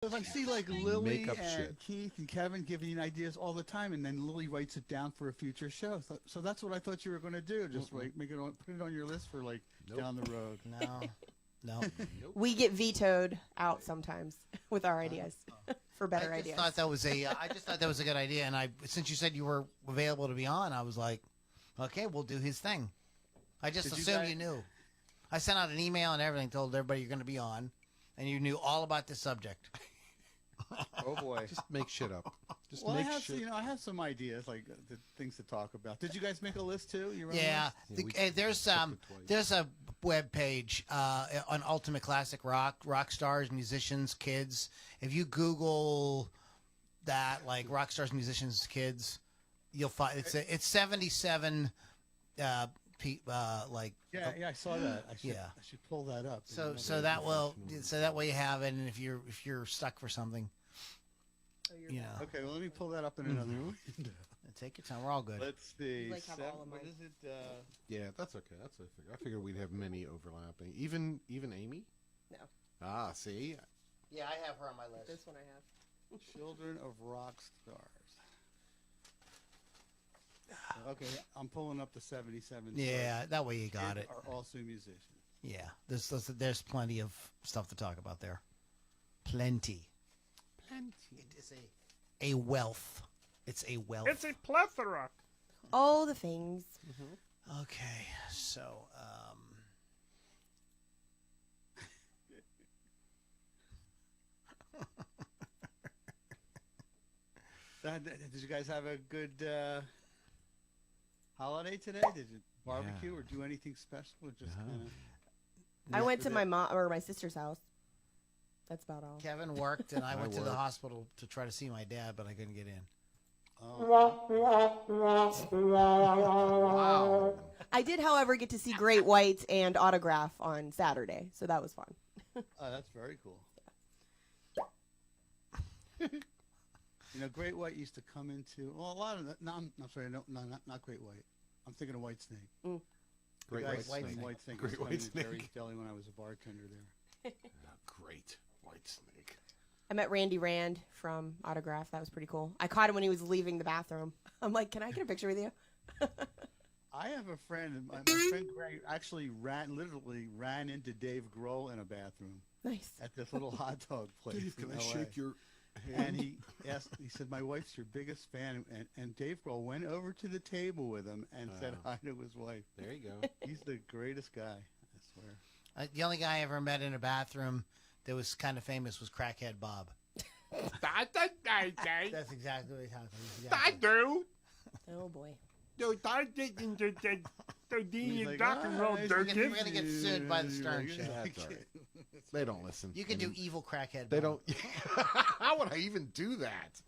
Because I see like Lily Make up and shit. Keith and Kevin giving you ideas all the time, and then Lily writes it down for a future show. So that's what I thought you were going to do. Just like make it on, put it on your list for like down the road. No. Nope. We get vetoed out sometimes with our ideas for better ideas. I just thought that was a good idea, and since you said you were available to be on, I was like, okay, we'll do his thing. I just assumed you knew. I sent out an email and everything, told everybody you're going to be on, and you knew all about this subject. Oh boy. Just make shit up. Just Well, make I have, shit. I have some ideas, like the things to talk about. Did you guys make a list too? Your own Yeah, list? there's a web page on Ultimate Classic Rock stars, musicians, kids. If you Google that, like rock stars, musicians, kids, you'll find it's 77. Like Yeah, I saw that. I should pull that up. so that way you have it, and if you're stuck for something, Okay, well let me pull that up in another window. take your time. We're all good. Let's see. Like have all of What mine. is it? Yeah, that's okay. I figured we'd have many overlapping. Even Amy. No. Ah, see. Yeah, I have her on my list. This one I have. Children of Rock Stars. Okay, I'm pulling up the 77. Yeah, that way you got it. Are also musicians. Yeah, there's plenty of stuff to talk about there. Plenty. It is a wealth. It's a wealth. It's a plethora. All the things. Okay, so Did you guys have a good holiday today? Did you barbecue or do anything special? Or just kind of. I went to my mom or my sister's house. That's about all. Kevin worked, and I went to the worked. hospital to try to see my dad, but I couldn't get in. Wow. I did, however, get to see Great White and Autograph on Saturday, so that was fun. Oh, that's very cool. Great White used to come into a lot of. No, I'm sorry, no, not Great White. I'm thinking of White Snake. Great The guy White from Snake. White Snake. Great was White coming to Snake. Jerry's Deli when I was a bartender there. Great White Snake. I met Randy Rand from Autograph. That was pretty cool. I caught him when he was leaving the bathroom. I'm like, can I get a picture with you? I have a friend. My friend Greg actually literally ran into Dave Grohl in a bathroom Nice. at this little hot dog place. Dave, can in I LA. shake your And he said, my wife's your biggest fan. And Dave Grohl went over to the table with him and said hi to his wife. There you go. He's the greatest guy, I swear. The only guy I ever met in a bathroom that was kind of famous was Crackhead Bob. That's exactly what he talked I about. do. Oh, boy. Dude, I didn't do He's like, rock and roll "Ah, We're dirty. gonna get sued by the Stern Show. That's all right. They don't listen. You can do evil Crackhead Bob. They don't. How would I even do that?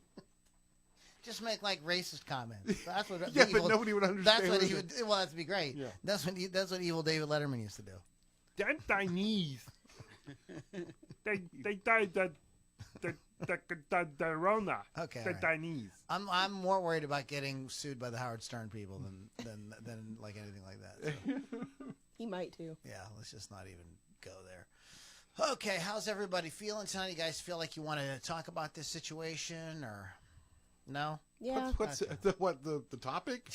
Just make like racist comments. That's what. Yeah, evil, but nobody would understand. That's what what he it- would. Well, that'd be great. Yeah. That's what evil David Letterman used to do. Then Chinese. They died the Rona. Okay, The all right. Chinese. I'm more worried about getting sued by the Howard Stern people than like anything like that. So, He might, too. yeah, let's just not even go there. Okay, how's everybody feeling tonight? You guys feel like you want to talk about this situation or no? Yeah. What's the topic?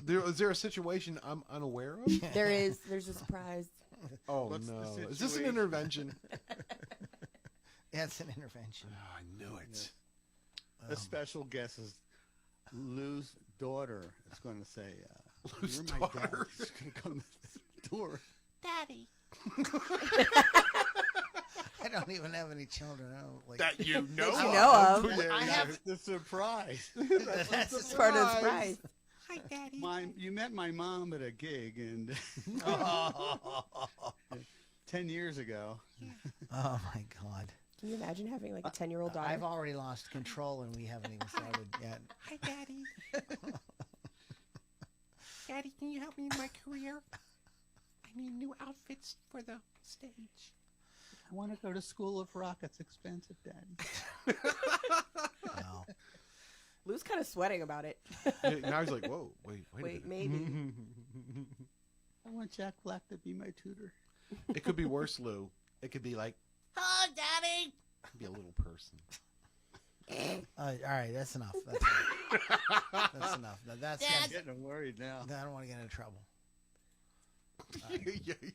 Is there a situation I'm unaware of? There's a surprise. Oh What's the no! Is this an situation? intervention? Yeah, it's an intervention. Oh, I knew it. A special guest is Lou's daughter. Is going to say, Lou's "You're my dad." daughter. She's going to come to the door. Daddy. I don't even have any children. I don't, like, That you know That you know of. Yeah, I have- it's the surprise. that's Part of the surprise. Hi, Daddy. You met my mom at a gig, and Oh. 10 years ago. Oh my God. Can you imagine having like a 10-year-old daughter? I've already lost control and we haven't even started yet. Hi, Daddy. Daddy, can you help me in my career? I need new outfits for the stage. I want to go to School of Rock. It's expensive, Daddy. No. Lou's kind of sweating about it. Now he's like, whoa, wait a Wait, minute. maybe. I want Jack Black to be my tutor. It could be worse, Lou. It could be like, Oh, Daddy. Be a little person. All right, that's enough. That's enough. That's enough. Now, I'm getting worried now. I don't want to get into trouble.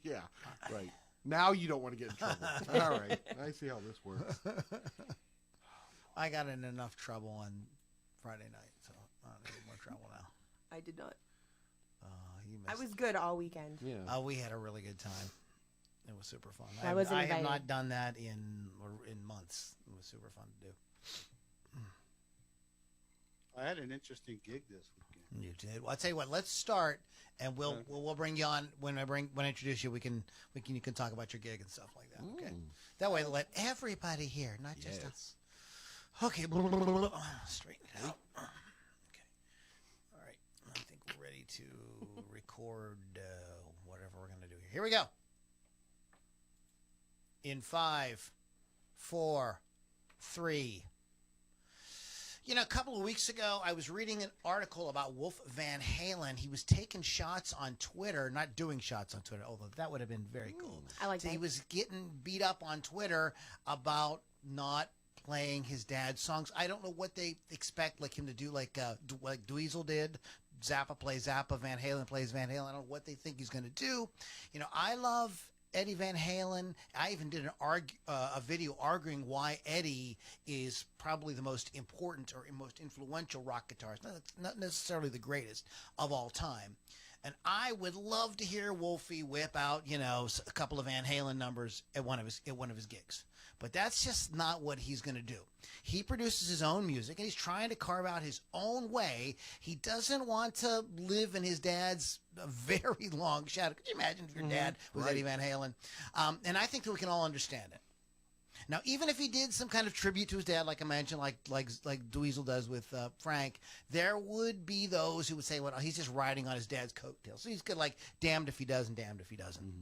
Yeah, right. Now you don't want to get in trouble. All right. I see how this works. I got in enough trouble on Friday night, so I don't need more trouble now. I did not. You I missed was good all weekend. Yeah. we had a really good time. It was super fun. I wasn't I have invited. not done that in months. It was super fun to do. I had an interesting gig this weekend. You did. Well, I'll tell you what. Let's start, and we'll bring you on when I introduce you. You can talk about your gig and stuff like that. Okay. That way, let everybody hear, not just us. Okay. Straighten it out. Okay. All right. I think we're ready to record whatever we're going to do here. Here we go. In 5, 4, 3. You know, a couple of weeks ago, I was reading an article about Wolf Van Halen. He was taking shots on Twitter, not doing shots on Twitter, although that would have been very cool. I like So that. he was getting beat up on Twitter about not playing his dad's songs. I don't know what they expect him to do, like Dweezil did. Zappa plays Zappa, Van Halen plays Van Halen. I don't know what they think he's going to do. You know, I love Eddie Van Halen. I even did a video arguing why Eddie is probably the most important or most influential rock guitarist. Not necessarily the greatest of all time. And I would love to hear Wolfie whip out, a couple of Van Halen numbers at one of his gigs. But that's just not what he's going to do. He produces his own music, and he's trying to carve out his own way. He doesn't want to live in his dad's very long shadow. Could you imagine if your dad was Eddie Van Halen? And I think that we can all understand it. Now, even if he did some kind of tribute to his dad, like I mentioned, like Dweezil does with Frank, there would be those who would say, well, he's just riding on his dad's coattails. So he's good, like, damned if he does and damned if he doesn't. Mm-hmm.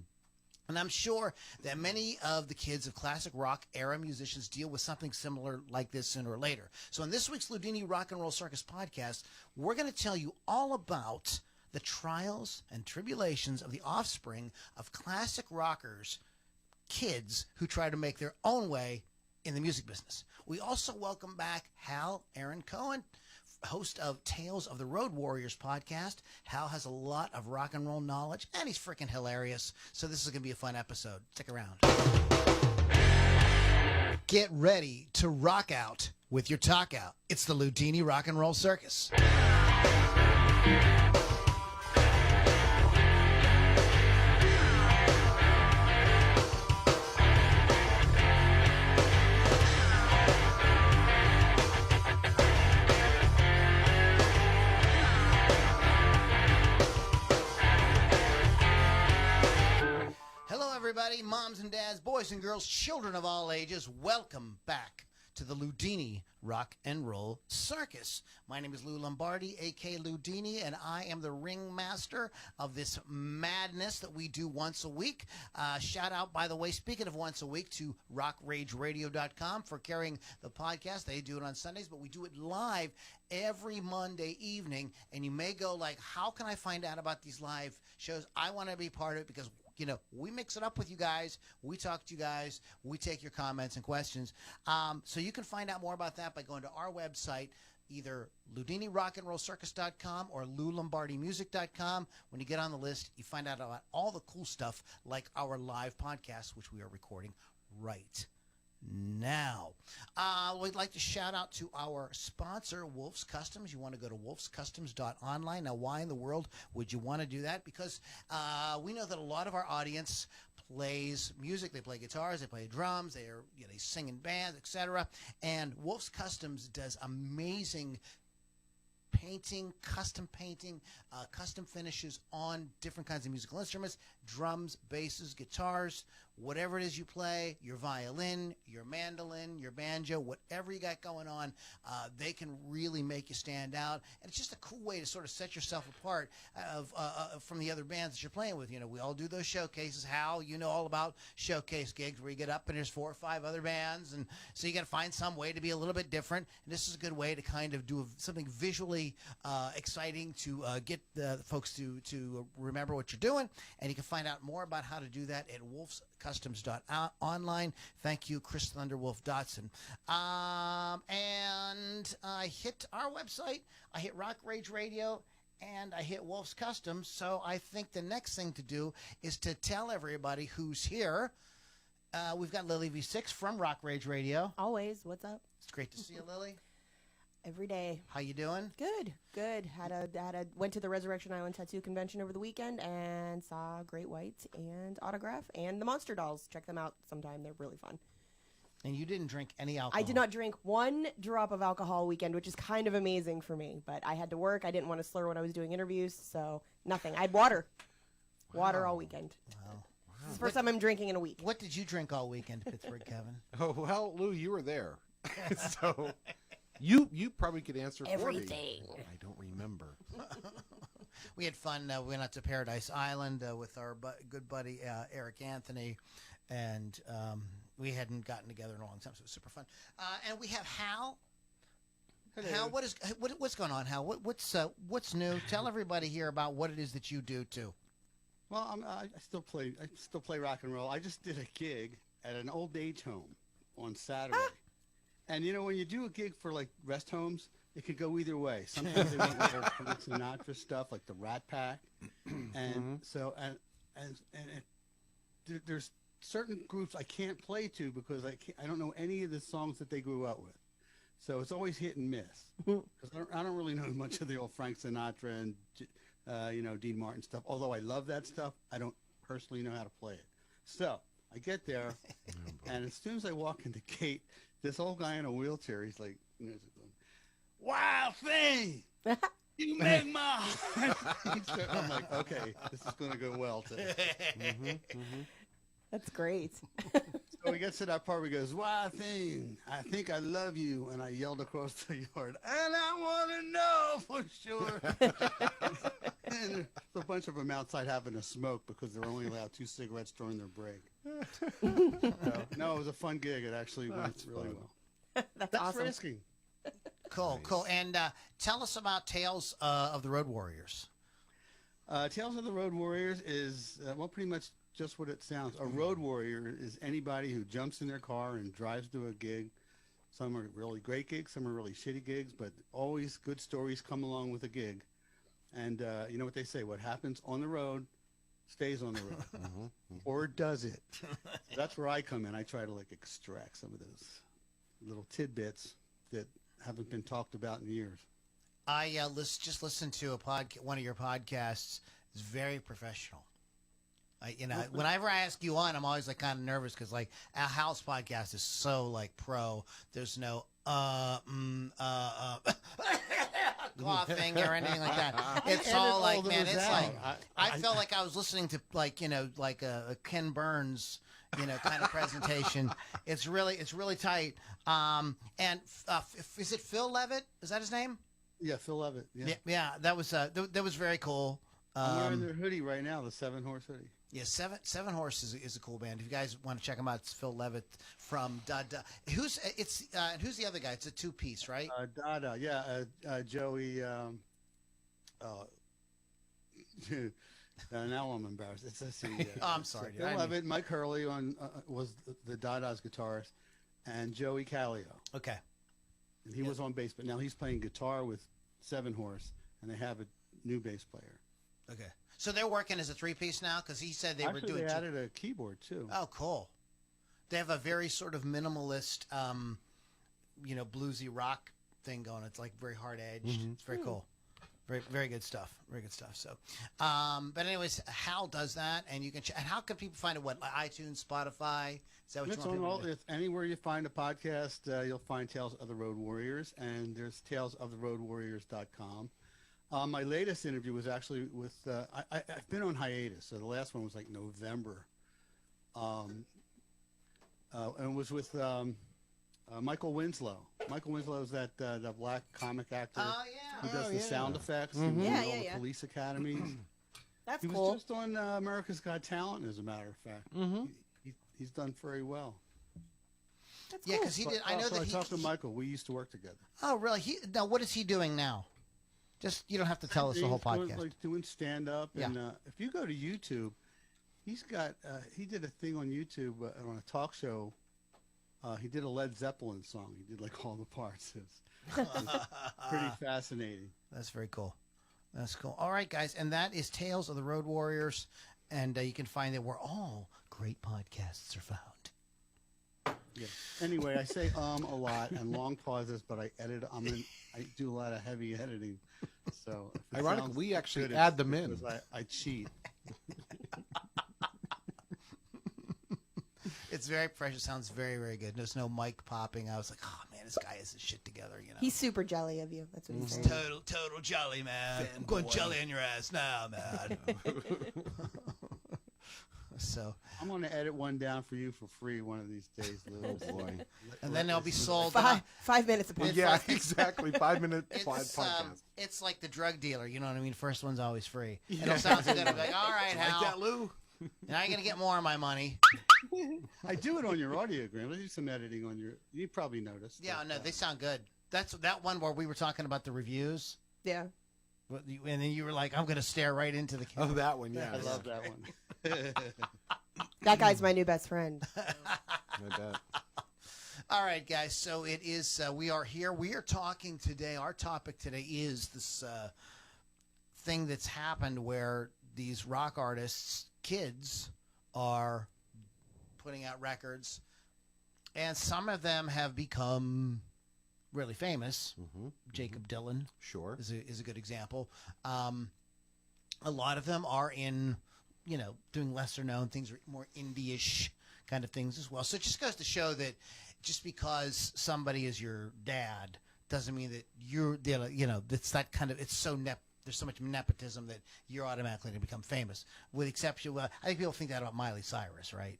And I'm sure that many of the kids of classic rock era musicians deal with something similar like this sooner or later. So in this week's Loudini Rock and Roll Circus podcast, we're going to tell you all about the trials and tribulations of the offspring of classic rockers, kids who try to make their own way in the music business. We also welcome back Hal Aaron Cohen, host of Tales of the Road Warriors podcast. Hal has a lot of rock and roll knowledge, and he's freaking hilarious. So this is going to be a fun episode. Stick around. Get ready to rock out with your talk out. It's the Loudini Rock and Roll Circus. Everybody, moms and dads, boys and girls, children of all ages, welcome back to the Loudini Rock and Roll Circus. My name is Lou Lombardi, a.k.a. Loudini, and I am the ringmaster of this madness that we do once a week. Shout out, by the way, speaking of once a week, to rockrageradio.com for carrying the podcast. They do it on Sundays, but we do it live every Monday evening. And you may go like, how can I find out about these live shows? I want to be part of it because we mix it up with you guys. We talk to you guys. We take your comments and questions. So you can find out more about that by going to our website, either LoudiniRockandRollCircus.com or LouLombardiMusic.com. When you get on the list, you find out about all the cool stuff like our live podcast, which we are recording right now. We'd like to shout out to our sponsor, Wolf's Customs. You want to go to wolfscustoms.online. Now, why in the world would you want to do that? Because we know that a lot of our audience plays music. They play guitars, they play drums, they sing in bands, etc. And Wolf's Customs does amazing painting, custom finishes on different kinds of musical instruments, drums, basses, guitars, whatever it is you play, your violin, your mandolin, your banjo, whatever you got going on, they can really make you stand out. And it's just a cool way to sort of set yourself apart from the other bands that you're playing with. We all do those showcases. Hal, all about showcase gigs where you get up and there's 4 or 5 other bands. And so you got to find some way to be a little bit different. And this is a good way to kind of do something visually exciting to get the folks to remember what you're doing. And you can find out more about how to do that at wolfscustoms.online. wolfscustoms.online. Thank you, Chris Thunderwolf Dotson. And I hit our website. I hit Rock Rage Radio. And I hit Wolf's Customs, so I think the next thing to do is to tell everybody who's here. We've got Lily V6 from Rock Rage Radio. Always. What's up? It's great to see you, Lily. Every day. How you doing? Good. Went to the Resurrection Island Tattoo Convention over the weekend and saw Great White and Autograph and the Monster Dolls. Check them out sometime. They're really fun. And you didn't drink any alcohol. I did not drink one drop of alcohol all weekend, which is kind of amazing for me. But I had to work. I didn't want to slur when I was doing interviews, so nothing. I had water. Water all weekend. Wow. This is the first time I'm drinking in a week. What did you drink all weekend, Pittsburgh, Kevin? Oh, well, Lou, you were there. So you probably could answer Everything. for me. I don't remember. We had fun. We went out to Paradise Island with our good buddy Eric Anthony, and we hadn't gotten together in a long time, so it was super fun. And we have Hal. Hello. Hal, what's going on, Hal? What's new? Tell everybody here about what it is that you do too. Well, I still play rock and roll. I just did a gig at an old age home on Saturday. And you know, when you do a gig for like rest homes, it could go either way. Sometimes they want like old Frank Sinatra stuff, like the Rat Pack, and there's certain groups I can't play to because I don't know any of the songs that they grew up with. So it's always hit and miss. Because I don't really know much of the old Frank Sinatra and Dean Martin stuff. Although I love that stuff, I don't personally know how to play it. So I get there, and as soon as I walk in the gate, this old guy in a wheelchair, he's like, "Wild thing, you make my heart." I'm like, okay, this is going to go well today. That's great. So he gets to that part where he goes, "Wild thing, I think I love you," and I yelled across the yard, "And I want to know for sure." And there's a bunch of them outside having a smoke because they're only allowed 2 cigarettes during their break. No, it was a fun gig. It actually went really well. That's awesome. Risky. Cool. And tell us about Tales of the Road Warriors. Tales of the Road Warriors is, pretty much just what it sounds. A road warrior is anybody who jumps in their car and drives to a gig. Some are really great gigs, some are really shitty gigs, but always good stories come along with a gig. And you know what they say, what happens on the road stays on the road. Or does it? So that's where I come in. I try to like extract some of those little tidbits that haven't been talked about in years. I just listened to one of your podcasts. It's very professional. Whenever I ask you on, I'm always like kind of nervous because like our house podcast is so like pro. There's no coughing or anything like that. It's all like, man, it's like I felt like I was listening to like a Ken Burns kind of presentation. It's really tight. And is it Phil Levitt? Is that his name? Yeah, Phil Levitt. Yeah. That was very cool. I'm wearing their hoodie right now, the 7-Horse hoodie. Yeah, Seven Horse is a cool band. If you guys want to check them out, it's Phil Levitt from Dada. Who's the other guy? It's a 2-piece, right? Dada, yeah. Joey. Now I'm embarrassed. It's I'm sorry, dude. Phil Levitt, Mike Hurley was the Dada's guitarist, and Joey Callio. Okay. And he was on bass, but now he's playing guitar with 7-Horse, and they have a new bass player. Okay. So they're working as a 3-piece now? Because he said they were doing... they added a keyboard, too. Oh, cool. They have a very sort of minimalist, bluesy rock thing going. It's like very hard-edged. It's very cool. Very, very good stuff. Very good stuff. So, but anyways, Hal does that, and you can... and how can people find it? What, like iTunes, Spotify? Is that what It's you want people to do? It's anywhere you find a podcast, you'll find Tales of the Road Warriors, and there's talesoftheroadwarriors.com. My latest interview was actually with, I've been on hiatus, so the last one was like November. And it was with Michael Winslow. Michael Winslow is that the black comic actor who does the sound effects and all the police academies. That's He cool. was just on America's Got Talent, as a matter of fact. He's done very well. That's Yeah, cool. because he did... I know So that I he... talked to Michael. We used to work together. Oh, really? Now, what is he doing now? Just, you don't have to tell us the whole He's podcast. doing stand-up. Yeah. And if you go to YouTube, He's got. He did a thing on YouTube on a talk show. He did a Led Zeppelin song. He did like all the parts. It's pretty fascinating. That's very cool. That's cool. All right, guys, and that is Tales of the Road Warriors, and you can find it where all great podcasts are found. Yeah. Anyway, I say a lot and long pauses, but I edit. I do a lot of heavy editing. So if it Ironically, sounds we actually good, add it's them in. because I cheat. It's very precious. Sounds very, very good. There's no mic popping. I was like, oh man, this guy has his shit together. You know, He's super jelly of you. That's what he's saying. total jolly man. I'm going jelly on your ass now, man. So, I'm going to edit one down for you for free one of these days, Lou. Oh boy. and then they'll be sold. 5 minutes apart. Yeah, exactly. 5 minute podcast. It's like the drug dealer. You know what I mean? First one's always free. It'll sound good. I'm like, all right, Hal. Like that, Lou? Now you're going to get more of my money. I do it on your audiogram. I do some editing on your. You probably noticed. Yeah, but, no, they sound good. That's that one where we were talking about the reviews. Yeah. And then you were like, I'm going to stare right into the camera. Oh, that one, yeah. I love that one. That guy's my new best friend. I bet. All right, guys. So it is. We are here. We are talking today. Our topic today is this thing that's happened where these rock artists, kids, are putting out records, and some of them have become really famous. Jacob Dylan Sure. is a good example. A lot of them are in, doing lesser known things, more indie-ish kind of things as well. So it just goes to show that just because somebody is your dad doesn't mean that it's that kind of, it's so there's so much nepotism that you're automatically going to become famous. With exception, I think people think that about Miley Cyrus, right?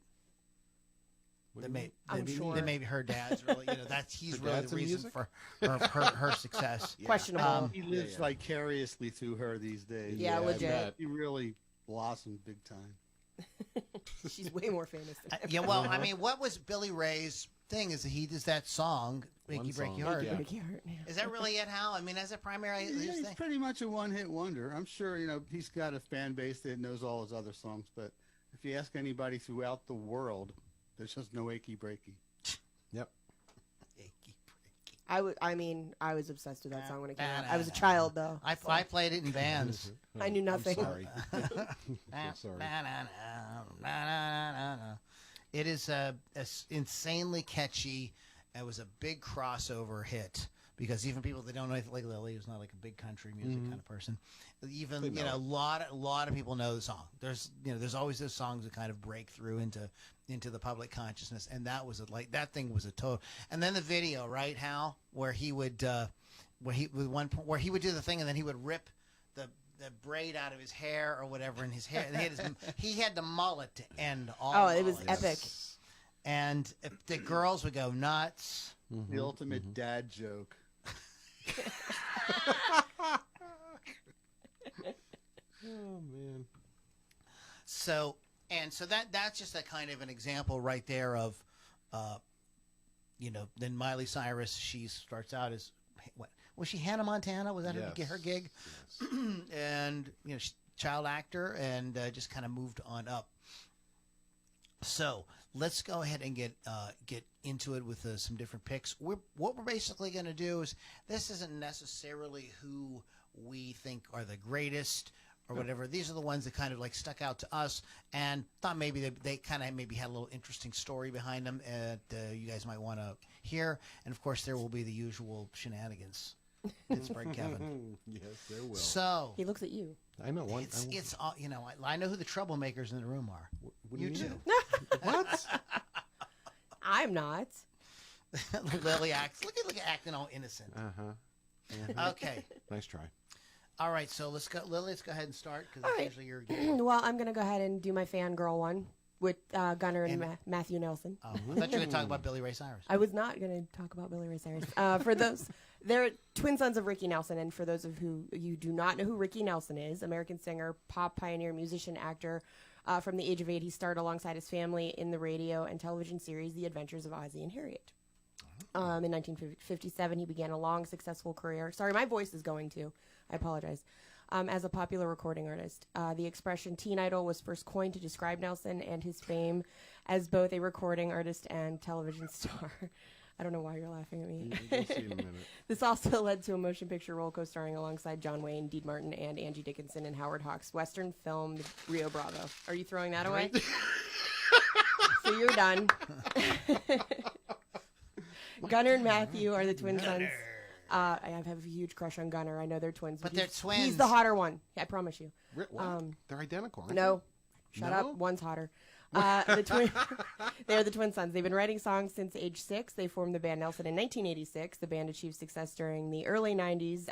I'm sure. That maybe her dad's really, he's Her really dad's the in reason music? for her success. Questionable. He lives vicariously through her these days. Yeah, I legit. bet. He really blossomed big time. She's way more famous than him. Yeah, well, I mean, what was Billy Ray's thing is that he does that song, Make One You Break song, Your Heart. yeah. Break your heart, yeah. Is that really it, Hal? I mean, as a primary Yeah, his he's thing? pretty much a one-hit wonder. I'm sure, he's got a fan base that knows all his other songs, but if you ask anybody throughout the world, there's just no achy breaky. Yep. I was obsessed with that song when it came out. I was a child, though. I played it in bands. I knew nothing. I'm sorry. I'm sorry. It is insanely catchy. It was a big crossover hit because even people that don't know anything, like Lily, who's not like a big country music kind of person, even a lot of people know the song. There's always those songs that kind of break through into the public consciousness, and that was that thing was a total. And then the video, right, Hal, where he would where he would do the thing and then he would rip the braid out of his hair or whatever in his hair. And he had the mullet to end all. Oh, it was mullets. epic. And the girls would go nuts. The ultimate dad joke. Oh, man. So that's just a kind of an example right there of, then Miley Cyrus, she starts out as, what was she, Hannah Montana? Was that her gig? Yes. And, she's a child actor and just kind of moved on up. So let's go ahead and get into it with some different picks. What we're basically going to do is, this isn't necessarily who we think are the greatest or whatever. These are the ones that kind of like stuck out to us and thought maybe they kind of maybe had a little interesting story behind them that you guys might want to hear. And of course, there will be the usual shenanigans. Pittsburgh Kevin. Yes, there will. So He looks at you. I know one. it's all I know who the troublemakers in the room are. What do You mean? two. What? I'm not. Lily acts. Look at acting all innocent. Okay. Nice try. All right. So let's go, Lily. Let's go ahead and start because All right. usually your game. Well, I'm going to go ahead and do my fangirl one with Gunnar and And- Matthew Nelson. I thought you were going to talk about Billy Ray Cyrus. I was not going to talk about Billy Ray Cyrus. For those, they're twin sons of Ricky Nelson, and for those of you do not know who Ricky Nelson is, American singer, pop pioneer, musician, actor. From the age of 8, he starred alongside his family in the radio and television series The Adventures of Ozzie and Harriet. In 1957, he began a long, successful career. Sorry, my voice is going too. I apologize. as a popular recording artist. The expression teen idol was first coined to describe Nelson and his fame as both a recording artist and television star. I don't know why you're laughing at me. We'll see in a minute. This also led to a motion picture role co-starring alongside John Wayne, Dean Martin, and Angie Dickinson in Howard Hawks' Western film Rio Bravo. Are you throwing that away? So you're done. Gunnar and Matthew are the twin sons. I have a huge crush on Gunnar. I know they're twins. But they're twins. He's the hotter one. I promise you. What? They're identical, aren't No. they? Shut No? up. One's hotter. They're the twin sons. They've been writing songs since age 6. They formed the band Nelson in 1986. The band achieved success during the early 90s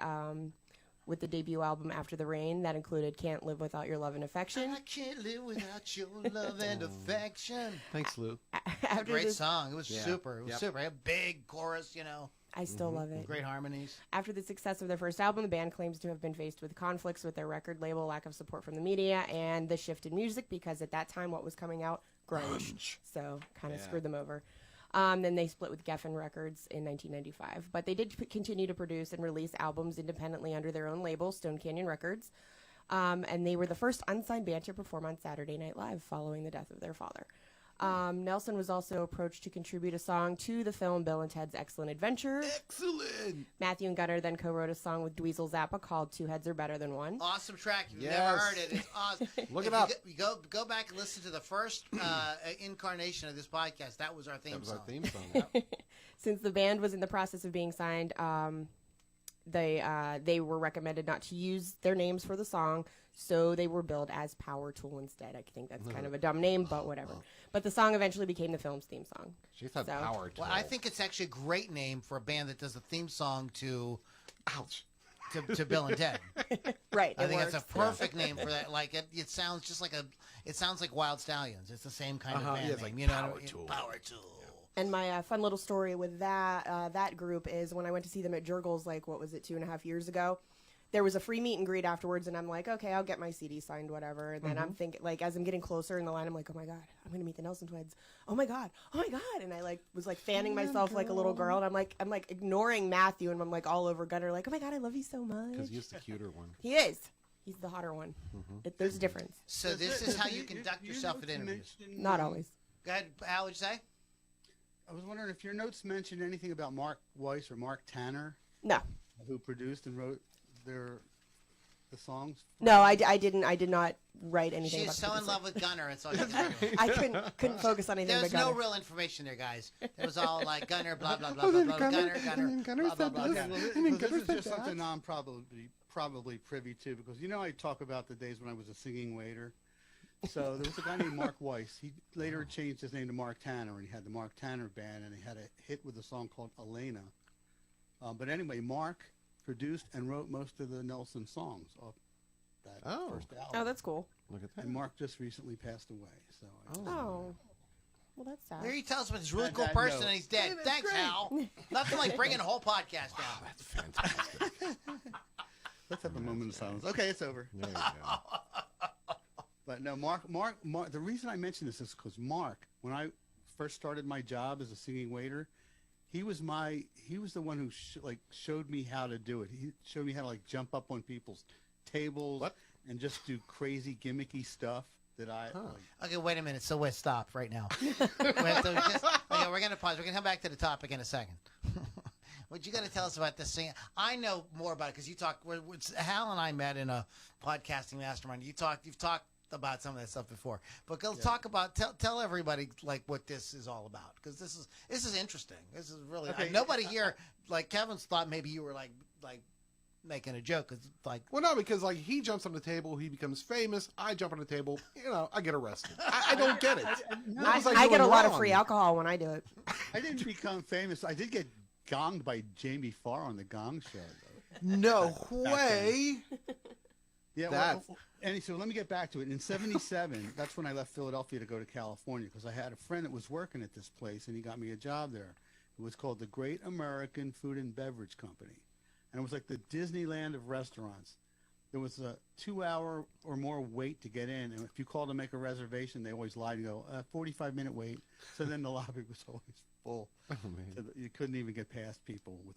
with the debut album After the Rain. That included Can't Live Without Your Love and Affection. I can't live without your love and affection. Thanks, Lou. After Great this, song. It was Yeah. super. It was Yep. super. A big chorus, you know. I still love it. Great harmonies. After the success of their first album, the band claims to have been faced with conflicts with their record label, lack of support from the media, and the shift in music because at that time what was coming out? Grunge. So kind of screwed them over. Then they split with Geffen Records in 1995. But they did continue to produce and release albums independently under their own label, Stone Canyon Records. And they were the first unsigned band to perform on Saturday Night Live following the death of their father. Nelson was also approached to contribute a song to the film Bill and Ted's Excellent Adventure. Excellent. Matthew and Gunnar then co-wrote a song with Dweezil Zappa called Two Heads Are Better Than One. Awesome track. If you've Yes. never heard it, it's awesome. Look If it up. You go back and listen to the first incarnation of this podcast. That was our theme That was song. our theme song. Since the band was in the process of being signed, they were recommended not to use their names for the song, so they were billed as Power Tool instead. I think that's kind of a dumb name, but whatever. But the song eventually became the film's theme song. She said So- power to Well, I think it's actually a great name for a band that does a theme song to Ouch. to Bill and Ted. Right. I it think works. it's a perfect name for that. Like it sounds just like it sounds like Wild Stallions. It's the same kind of band yeah, it's name. like You know, Power Tool. Power Tool. And my fun little story with that group is when I went to see them at Jurgles, like, what was it, 2.5 years ago? There was a free meet and greet afterwards, and I'm like, okay, I'll get my CD signed, whatever. And then I'm thinking, like, as I'm getting closer in the line, I'm like, oh my God, I'm going to meet the Nelson twins. Oh my God. And I was fanning myself like a little girl, and I'm like ignoring Matthew, and I'm like all over Gunnar, like, oh my God, I love you so much. Because he's the cuter one. He is. He's the hotter one. There's a difference. So this is how you conduct yourself at interviews. Not always. Go ahead, Al, what'd you say? I was wondering if your notes mentioned anything about Mark Weiss or Mark Tanner, No. who produced and wrote the songs. No, I didn't. I did not write anything She about is the so in producer. love with Gunnar. It's all you can do. I couldn't focus on anything There's but no Gunnar. real information there, guys. It was all like Gunnar, blah, blah, blah, blah, blah, Gunnar, blah, blah, blah, Well, Gunnar. this is just something I'm probably privy to because I talk about the days when I was a singing waiter. So there was a guy named Mark Weiss. He later changed his name to Mark Tanner, and he had the Mark Tanner Band, and he had a hit with a song called Elena. But anyway, Mark produced and wrote most of the Nelson songs off that first album. Oh, that's cool. Look at that. And Mark just recently passed away. So Oh. Well, that's sad. There he tells us he's a really On cool that person note. and he's dead. Thanks, Al. Nothing like bringing a whole podcast down. That's fantastic. let's have a moment of silence. Okay, it's over. There you go. But no, Mark. The reason I mention this is because Mark, when I first started my job as a singing waiter, he was the one who showed me how to do it. He showed me how to jump up on people's tables and just do crazy gimmicky stuff that I. Okay, wait a minute. So wait, stop right now. We're going to pause. We're going to come back to the topic in a second. What you got to tell us about this thing? I know more about it because you talked. Hal and I met in a podcasting mastermind. You've talked about some of that stuff before, but go talk about tell everybody what this is all about because this is interesting. This is really nobody here Kevin's thought maybe you were like making a joke because Well, no, because he jumps on the table, he becomes famous. I jump on the table, I get arrested. I don't get it. What was I get a doing lot of wrong? free alcohol when I do it. I didn't become famous. I did get gonged by Jamie Farr on the Gong Show, though. No way. Yeah. So let me get back to it. In '77, that's when I left Philadelphia to go to California because I had a friend that was working at this place, and he got me a job there. It was called the Great American Food and Beverage Company, and it was like the Disneyland of restaurants. There was a 2-hour or more wait to get in, and if you called to make a reservation, they always lied and go, 45-minute wait. So then the lobby was always full. Oh, man. So you couldn't even get past people with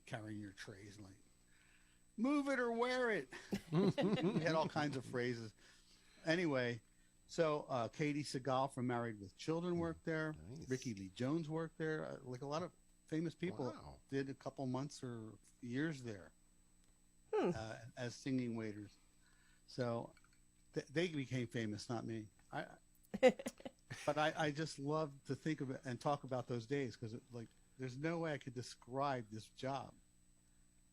carrying your trays. move it or wear it. We had all kinds of phrases. Anyway, so Katie Seagal from Married with Children worked there. Nice. Ricky Lee Jones worked there. Like a lot of famous people Wow. did a couple months or years there as singing waiters. So they became famous, not me. But I just love to think of it and talk about those days because like there's no way I could describe this job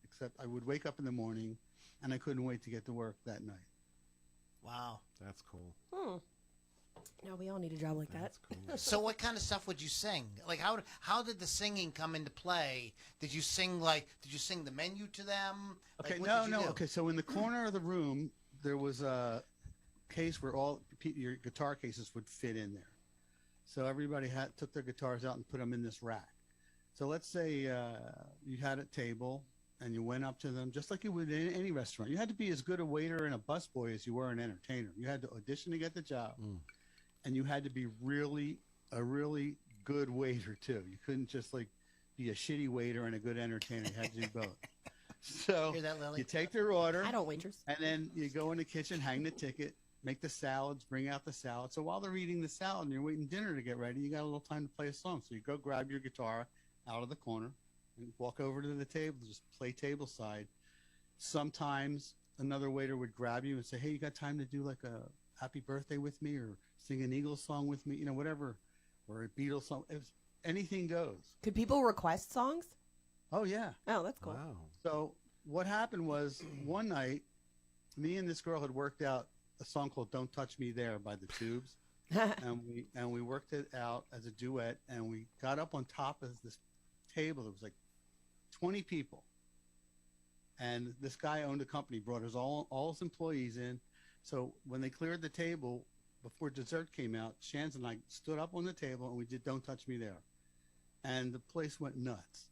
except I would wake up in the morning and I couldn't wait to get to work that night. Wow. That's cool. No, we all need a job like that. That's cool. So what kind of stuff would you sing? Like how did the singing come into play? Did you sing the menu to them? Okay, Like, what did you do? Okay, so in the corner of the room there was a case where all your guitar cases would fit in there. So everybody took their guitars out and put them in this rack. So let's say you had a table and you went up to them just like you would in any restaurant. You had to be as good a waiter and a busboy as you were an entertainer. You had to audition to get the job, and you had to be a really good waiter too. You couldn't just like be a shitty waiter and a good entertainer. You had to do both. So Hear that, Lily? you take their order, I don't waitress. and then you go in the kitchen, hang the ticket, make the salads, bring out the salad. So while they're eating the salad and you're waiting dinner to get ready, you got a little time to play a song. So you go grab your guitar out of the corner and walk over to the table, just play table side. Sometimes another waiter would grab you and say, hey, you got time to do like a happy birthday with me or sing an Eagles song with me, whatever, or a Beatles song. Anything goes. Could people request songs? Oh, yeah. Oh, that's cool. Wow. So what happened was one night, me and this girl had worked out a song called Don't Touch Me There by the Tubes. and we worked it out as a duet, and we got up on top of this table. There was like 20 people. And this guy owned a company, brought all his employees in. So when they cleared the table, before dessert came out, Shans and I stood up on the table and we did Don't Touch Me There. And the place went nuts.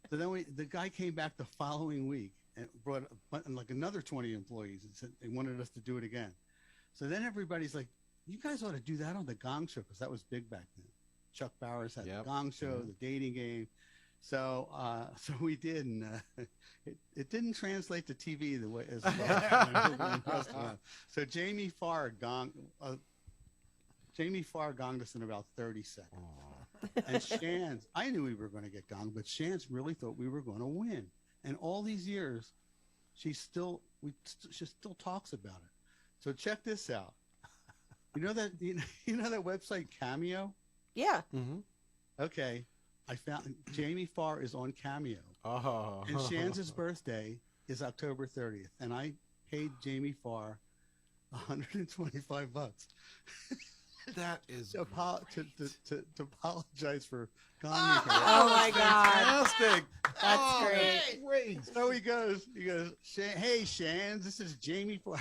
So then the guy came back the following week and brought like another 20 employees and said they wanted us to do it again. So then everybody's like, you guys ought to do that on the Gong Show, because that was big back then. Chuck Barris had the Gong Show, the dating game. So we did, and it didn't translate to TV the way as well. So Jamie Farr gonged us in about 30 seconds. And Shans, I knew we were going to get gonged, but Shans really thought we were going to win. And all these years, she still talks about it. So check this out. You know that website Cameo? Yeah. Mm-hmm. Okay, I found Jamie Farr is on Cameo, Oh. and Shans's birthday is October 30th, and I paid Jamie Farr $125 That is to apologize for gonging her. Oh my God. fantastic. That's great. Great. So he goes, hey Shans, this is Jamie Farr.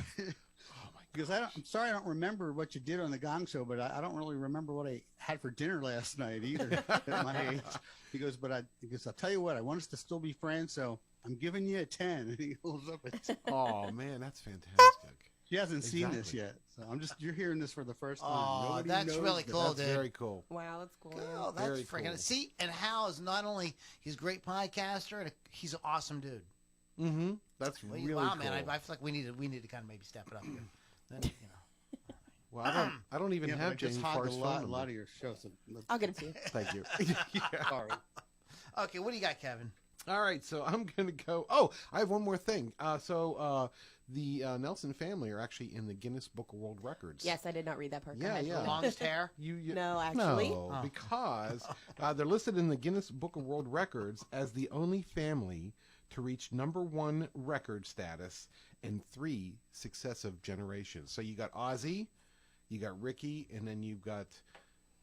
Because I'm sorry I don't remember what you did on the Gong Show, but I don't really remember what I had for dinner last night either at my age. He goes, I'll tell you what, I want us to still be friends, so I'm giving you a 10. And he holds up a 10. Oh man, that's fantastic. She hasn't seen this Exactly. yet, so you're hearing this for the first time. Oh, Nobody that's knows really that. cool, That's dude. very cool. Wow, that's cool. Oh, that's Very freaking cool. See, and Hal is not only he's a great podcaster, and he's an awesome dude. Mm-hmm. That's Well, really wow, cool. man, I feel like we need to kind of maybe step it up here. Then, Well, I don't even Yeah, but have I just Jamie hogged Farr's a phone lot number. of your shows. So I'll get it to you. Thank you. sorry. Okay, what do you got, Kevin? All right, so I'm going to go. Oh, I have one more thing. The Nelson family are actually in the Guinness Book of World Records. Yes, I did not read that part. Go Yeah, ahead. yeah. Longest hair? You No, actually. No, Oh. because they're listed in the Guinness Book of World Records as the only family to reach #1 record status in 3 successive generations. So you got Ozzy, you got Ricky, and then you've got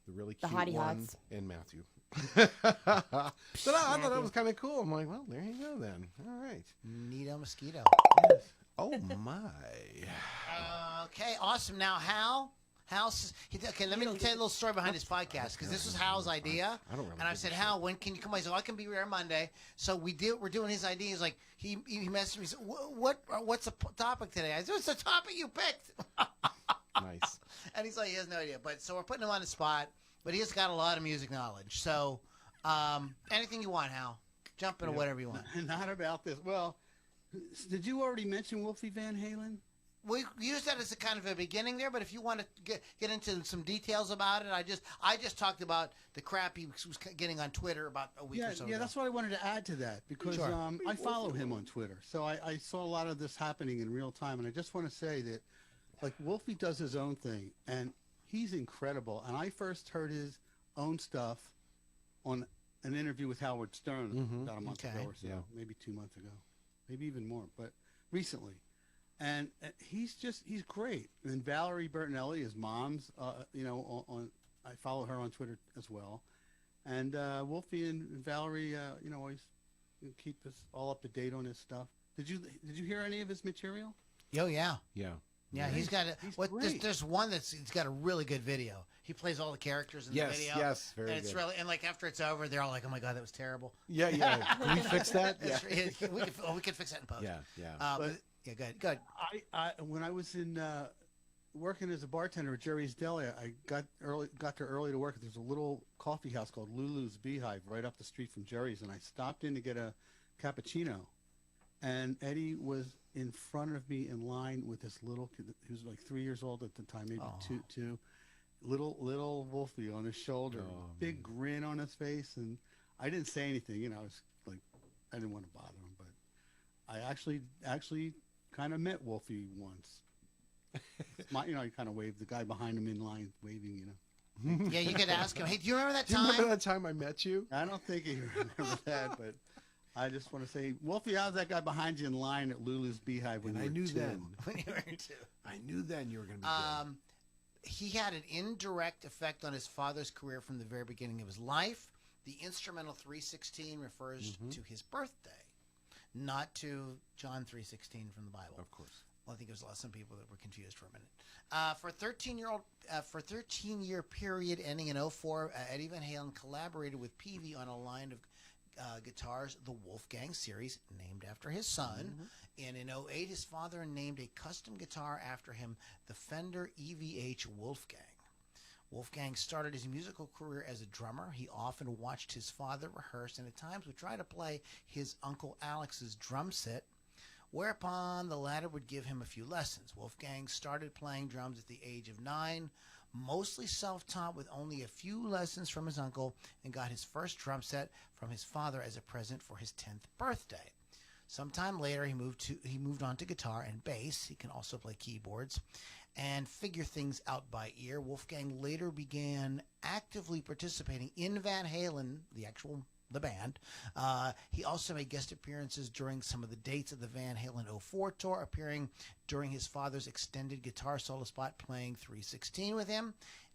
the really The cute hottie one hots. and Matthew. So I thought that was kind of cool. I'm like, well, there you go then. All right. Neato mosquito. Oh my. Okay, awesome. Now, okay, let me tell you a little story behind this podcast, because this was Hal's idea. I don't really And I give a said, shit. Hal, when can you come by? He said, I can be there Monday. So we're doing his idea. He's like, he messaged me. He said, what's the topic today? I said, what's the topic you picked? Nice. And he's like, he has no idea. But so we're putting him on the spot. But he's got a lot of music knowledge. So anything you want, Hal. Jump into whatever you want. Not about this. Well, Did you already mention Wolfie Van Halen? We use that as a kind of a beginning there, but if you want to get into some details about it, I just talked about the crap he was getting on Twitter about a week or so ago. Yeah, that's what I wanted to add to that because Sure. I follow him on Twitter, so I saw a lot of this happening in real time, and I just want to say that, like, Wolfie does his own thing, and he's incredible. And I first heard his own stuff on an interview with Howard Stern about a month ago or so, maybe 2 months ago, maybe even more, but recently. And he's great. And Valerie Bertinelli, his mom's, I follow her on Twitter as well. And Wolfie and Valerie, always keep us all up to date on his stuff. Did you hear any of his material? Oh yeah, Yeah. He's got a, He's what? great. There's one he's got a really good video. He plays all the characters in the video. Yes, very and it's good. really, and like after it's over, they're all like, "Oh my god, that was terrible." Yeah. Can we fix that? Yeah. We can fix that in post. Yeah. But, yeah, good. I when I was in working as a bartender at Jerry's Deli, I got there early to work. There's a little coffee house called Lulu's Beehive right up the street from Jerry's, and I stopped in to get a cappuccino, and Eddie was in front of me in line with this little kid who was like 3 years old at the time, maybe two, little Wolfie on his shoulder, big grin on his face, and I didn't say anything. I was like, I didn't want to bother him, but I actually kind of met Wolfie once. I kind of waved the guy behind him in line, waving. Yeah, you could ask him. Hey, do you remember that Do you time? remember that time I met you? I don't think he remember that, but I just want to say, Wolfie, how's that guy behind you in line at Lulu's Beehive when And you I were knew two? then. When you were two. I knew then you were going to be good. He had an indirect effect on his father's career from the very beginning of his life. The instrumental 316 refers to his birthday, not to John 3:16 from the Bible. Of course. Well, I think there was some people that were confused for a minute. For a 13-year period ending in 2004, Eddie Van Halen collaborated with Peavey on a line of guitars, the Wolfgang series, named after his son. And in 2008, his father named a custom guitar after him, the Fender EVH Wolfgang. Wolfgang started his musical career as a drummer. He often watched his father rehearse and at times would try to play his Uncle Alex's drum set, whereupon the latter would give him a few lessons. Wolfgang started playing drums at the age of 9, mostly self-taught with only a few lessons from his uncle, and got his first drum set from his father as a present for his 10th birthday. Sometime later, he moved on to guitar and bass. He can also play keyboards and figure things out by ear. Wolfgang later began actively participating in Van Halen, the band. He also made guest appearances during some of the dates of the Van Halen 04 tour, appearing during his father's extended guitar solo spot, playing 316 with him.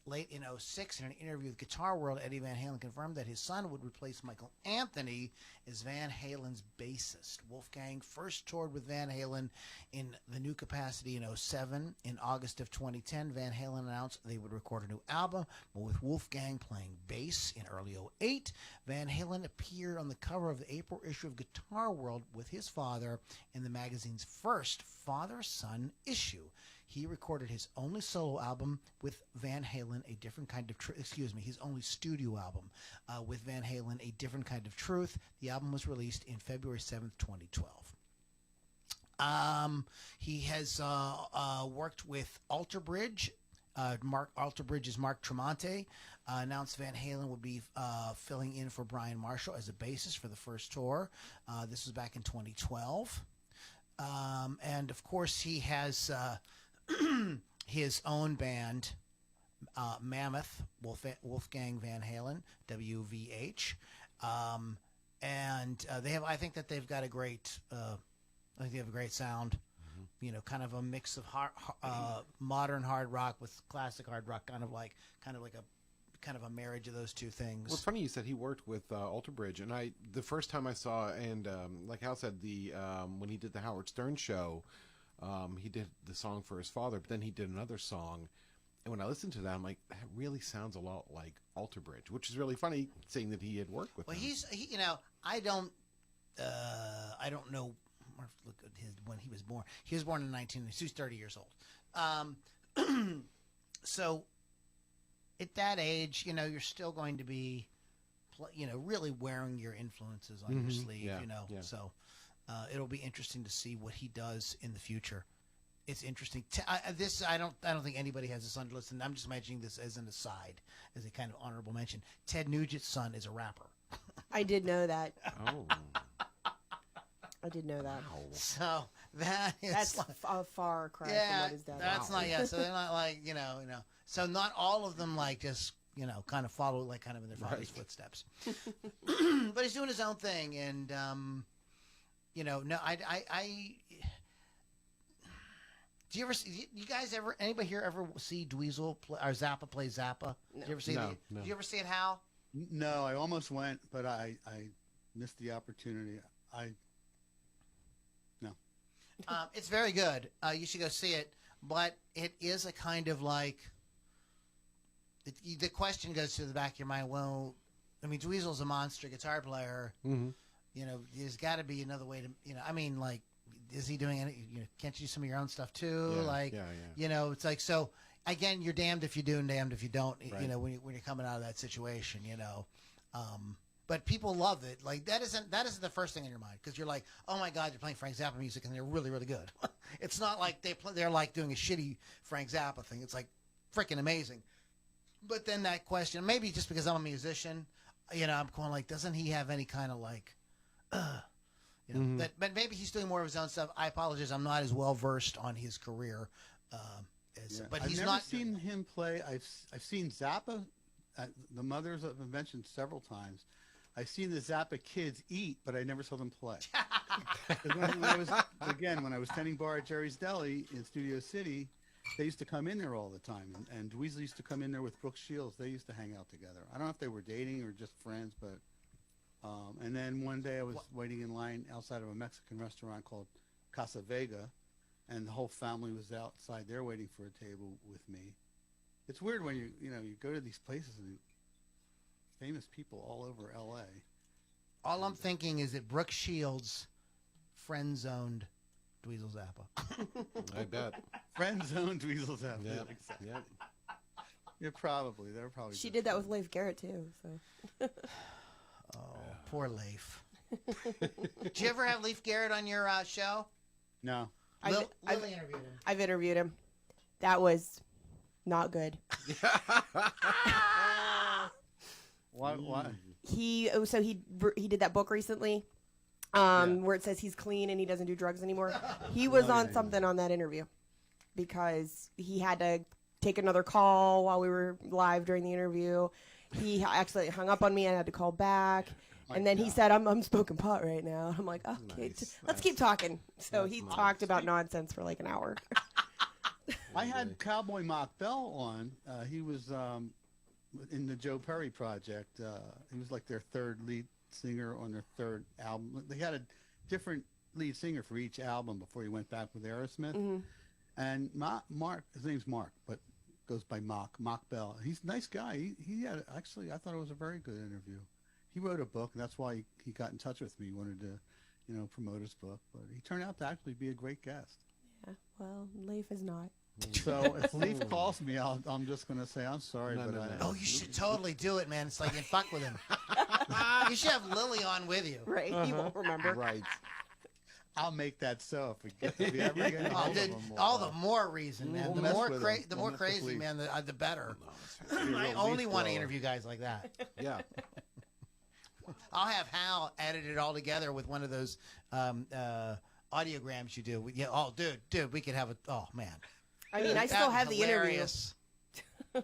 Late in 06, in an interview with Guitar World, Eddie Van Halen confirmed that his son would replace Michael Anthony as Van Halen's bassist. Wolfgang first toured with Van Halen in the new capacity in 07. In August of 2010, Van Halen announced they would record a new album, but with Wolfgang playing bass in early 08. Van Halen appeared on the cover of the April issue of Guitar World with his father in the magazine's first father-son issue. He recorded his only solo album with Van Halen, A Different Kind of Truth. His only studio album with Van Halen, A Different Kind of Truth. The album was released in February 7th, 2012. He has worked with Alter Bridge. Alter Bridge's Mark Tremonti announced Van Halen would be filling in for Brian Marshall as a bassist for the first tour. This was back in 2012. And of course, he has his own band, Mammoth, Wolfgang Van Halen, WVH. And they have, I think that they've got a great, I think they have a great sound. Kind of a mix of modern hard rock with classic hard rock, kind of like a marriage of those two things. Well, it's funny you said he worked with Alter Bridge, and the first time I saw, and like Hal said, when he did the Howard Stern show, he did the song for his father, but then he did another song, and when I listened to that, I'm like, that really sounds a lot like Alter Bridge, which is really funny, seeing that he had worked with him. I don't know. Look at when he was born. He was born in 19. He's 30 years old. So at that age, you're still going to be, really wearing your influences on your sleeve. Yeah, Yeah. yeah. So, It'll be interesting to see what he does in the future. It's interesting. I don't think anybody has this on the list, and I'm just mentioning this as an aside, as a kind of honorable mention. Ted Nugent's son is a rapper. I did know that. Oh. I did know that. So That's a far cry from what his dad. That's was. not. Yeah, so they're not like you know. So not all of them like just kind of follow like kind of in their father's footsteps. But he's doing his own thing, and no, I. Do you ever see? You guys ever? Anybody here ever see Dweezil play, or Zappa play Zappa? No. Did you ever see No, it? no. Did you ever see it, Hal? No, I almost went, but I missed the opportunity. No. It's very good. You should go see it. But it is a kind of like the question goes to the back of your mind. Well, I mean, Dweezil's a monster guitar player. Mm-hmm. There's got to be another way to. I mean, like, is he doing any? Can't you do some of your own stuff too? It's like so. Again, you're damned if you do and damned if you don't. Right. When you're coming out of that situation, But people love it. Like that isn't the first thing in your mind because you're like, oh my God, you're playing Frank Zappa music and they're really really good. It's not like they're like doing a shitty Frank Zappa thing. It's like freaking amazing. But then that question, maybe just because I'm a musician, I'm going like, doesn't he have any kind of like, but maybe he's doing more of his own stuff. I apologize, I'm not as well versed on his career. But I've he's never not seen him play. I've seen Zappa, the Mothers I've mentioned several times. I've seen the Zappa kids eat, but I never saw them play. when I was tending bar at Jerry's Deli in Studio City, they used to come in there all the time, and Dweezil used to come in there with Brooke Shields. They used to hang out together. I don't know if they were dating or just friends, but and then one day I was waiting in line outside of a Mexican restaurant called Casa Vega, and the whole family was outside there waiting for a table with me. It's weird when you go to these places and famous people all over L.A. All I'm thinking is that Brooke Shields friend-zoned Dweezil Zappa. I bet. Friend zone Dweezil Zappa. Yep. Exactly. Yep. Yeah, probably. They're probably. She did that with Leif Garrett too. So. Poor Leif. Did you ever have Leif Garrett on your show? No. Lily interviewed him. I've interviewed him. That was not good. Why? He did that book recently, where it says he's clean and he doesn't do drugs anymore. He was on something on that interview because he had to take another call while we were live during the interview. He actually hung up on me and I had to call back. And then he said, I'm smoking pot right now. I'm like, okay, let's keep talking. So he talked about nonsense for like an hour. I had Cowboy Mock Bell on. He was in the Joe Perry project. He was like their third lead singer on their third album. They had a different lead singer for each album before he went back with Aerosmith. Mm-hmm. And Mark, his name's Mark, but goes by Mock Bell. He's a nice guy. He had actually, I thought it was a very good interview. He wrote a book, and that's why he got in touch with me. He wanted to, promote his book. But he turned out to actually be a great guest. Yeah, well, Leif is not. So if Leif calls me, I'm just going to say, I'm sorry. No. Oh, you should totally do it, man. It's like you fuck with him. You should have Lily on with you. Right, he won't remember. Right. I'll make that so if we ever get Oh, dude, all the more reason, man. We'll The mess more with crazy, him. the We'll more mess with crazy, Leif. man. The better. You're a I Leaf only want to blower. interview guys like that. Yeah. I'll have Hal edit it all together with one of those audiograms you do. Yeah. Oh, dude, we could have a. Oh man. I mean, I still That'd have be the interview. hilarious. I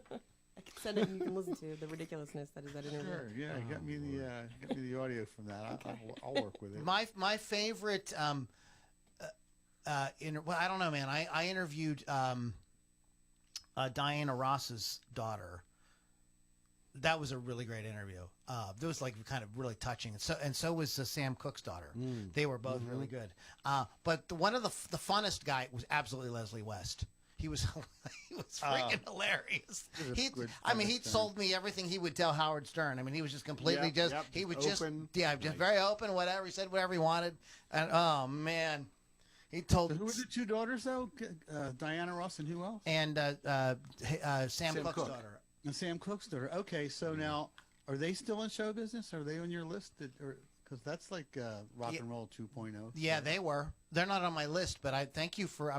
can send it and you can listen to the ridiculousness that is that interview. Sure, yeah, get me the audio from that. I'll work with it. My favorite. Well, I don't know, man. I interviewed Diana Ross's daughter. That was a really great interview. That was like kind of really touching, and so was Sam Cooke's daughter. They were both really good. But one of the funnest guy was absolutely Leslie West. He was freaking hilarious. He'd sold me everything he would tell Howard Stern. I mean, he was just completely he would open. just very open, whatever. He said whatever he wanted, and oh man, he told. Who were the two daughters though? Diana Ross and who else? And Sam Cooke's Cooke. daughter. And Sam Cooke's daughter. Okay, so now are they still in show business? Are they on your list? Because that's like rock and roll 2.0. Yeah, they were. They're not on my list, but I thank you for.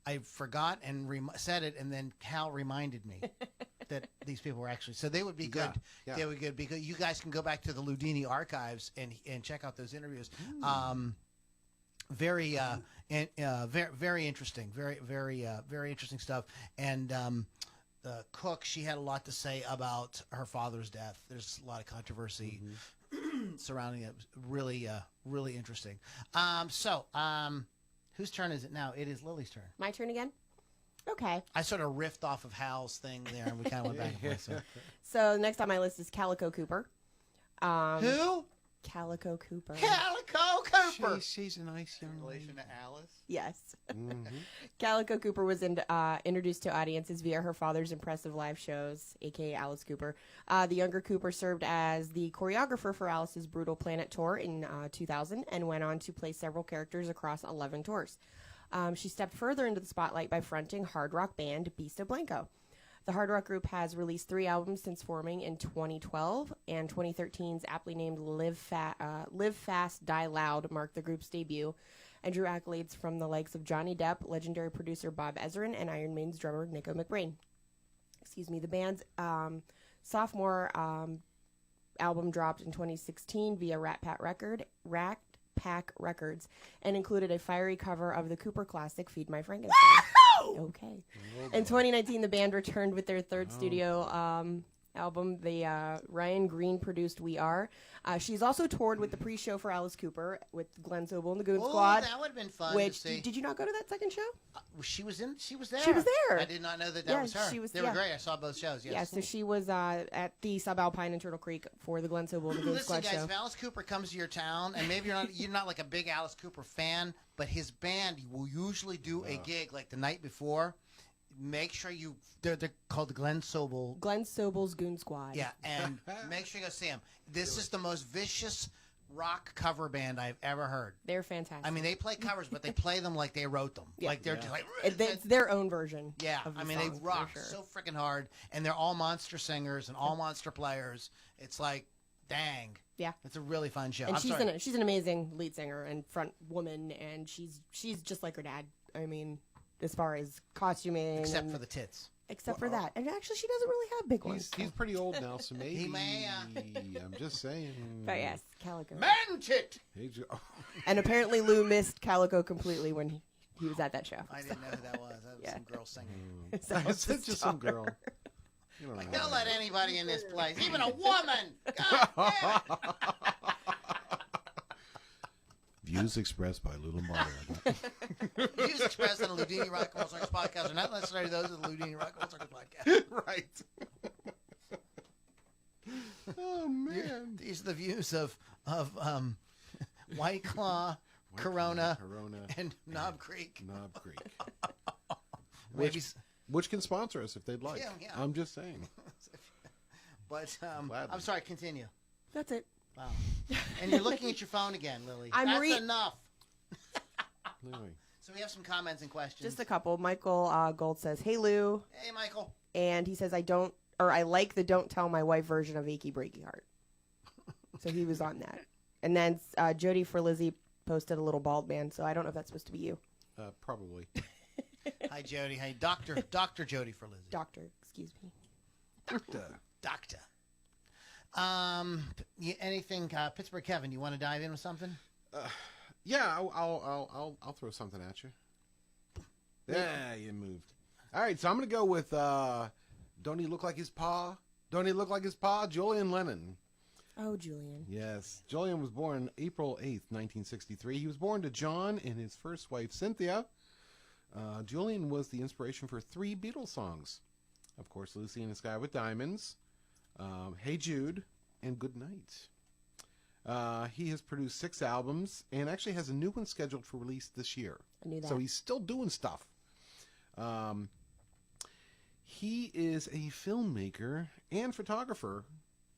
I forgot and said it, and then Hal reminded me that these people were actually. So they would be good. Yeah. They would be good because you guys can go back to the Loudini archives and check out those interviews. Very interesting. Very interesting stuff. And the Cook, she had a lot to say about her father's death. There's a lot of controversy surrounding it. Really interesting. Whose turn is it now? It is Lily's turn. My turn again? Okay. I sort of riffed off of Hal's thing there, and we kind of went back and forth. So next on my list is Calico Cooper. Who? Calico Cooper. Calico Cooper. She's a nice young lady. Relation to Alice. Yes. Mhm. Calico Cooper was introduced to audiences via her father's impressive live shows, a.k.a. Alice Cooper. The younger Cooper served as the choreographer for Alice's Brutal Planet tour in 2000 and went on to play several characters across 11 tours. She stepped further into the spotlight by fronting hard rock band Beasto Blanco. The hard rock group has released 3 albums since forming in 2012, and 2013's aptly named Live Fast, Die Loud marked the group's debut and drew accolades from the likes of Johnny Depp, legendary producer Bob Ezrin, and Iron Maiden's drummer Nico McBrain. The band's sophomore album dropped in 2016 via Rat Pack Records and included a fiery cover of the Cooper classic Feed My Frankenstein. Okay. In 2019, the band returned with their third studio album, the Ryan Green produced We Are. She's also toured with the pre-show for Alice Cooper with Glenn Sobel and the Goon Squad. That would have been fun Which to see. did you not go to that second show? She was there. She was there. I did not know that Yeah, was her. she was- They yeah. were great. I saw both shows. Yes. Yeah, so she was at the Subalpine in Turtle Creek for the Glenn Sobel and the Goon Listen, Squad guys, show. if Alice Cooper comes to your town, and maybe you're not like a big Alice Cooper fan, but his band will usually do a gig like the night before. Make sure they're called Glenn Sobel. Glenn Sobel's Goon Squad. Yeah, and make sure you go see them. This is the most vicious rock cover band I've ever heard. They're fantastic. I mean, they play covers, but they play them like they wrote them. Yeah. Like they're just like. It's their own version. Yeah, of the I mean, they songs, for rock sure. so freaking hard, and they're all monster singers and all monster players. It's like, dang. Yeah. It's a really fun show. And I'm she's sorry. she's an amazing lead singer and front woman, and she's just like her dad. I mean, as far as costuming, Except and- for the tits. except for that, and actually, she doesn't really have big ones. He's pretty old now, so maybe. may, I'm just saying. But yes, Calico. Man tit! And apparently, Lou missed Calico completely when he was at that show. I didn't know who that was. That was Yeah. some girl singing. So It's just some girl. You don't know. Don't let anybody in this place, even a woman. God damn it. Views expressed by Little Marta. Views expressed on the Loudini Rock Roll Circus podcast are not necessarily those of the Loudini Rock Roll Circus podcast. Right. Oh man. These are the views of White Claw, Corona, and Knob Creek. Knob Creek. Maybe, Which can sponsor us if they'd like. Yeah. I'm just saying. but Gladly. I'm sorry. Continue. that's it. Wow. And you're looking at your phone again, Lily. I'm That's enough. Anyway. So we have some comments and questions. Just a couple. Michael Gold says, "Hey Lou," Hey, Michael. and he says, I like the Don't Tell My Wife version of Achy Breaky Heart." So he was on that. And then Jody for Lizzie posted a little bald man, so I don't know if that's supposed to be you. Probably. Hi, Jody. Hey, Dr. Jody for Lizzie. Doctor, excuse me. Doctor. Anything, Pittsburgh Kevin, you want to dive in with something? Yeah, I'll throw something at you. Yeah, you moved. All right, so I'm gonna go with Don't He Look Like His Pa? Don't He Look Like His Pa? Julian Lemon. Oh, Julian. Yes, Julian was born April 8th, 1963. He was born to John and his first wife, Cynthia. Julian was the inspiration for 3 Beatles songs. Of course, Lucy in the Sky with Diamonds, Hey Jude, and Good Night. He has produced 6 albums and actually has a new one scheduled for release this year. I knew that. So he's still doing stuff. He is a filmmaker and photographer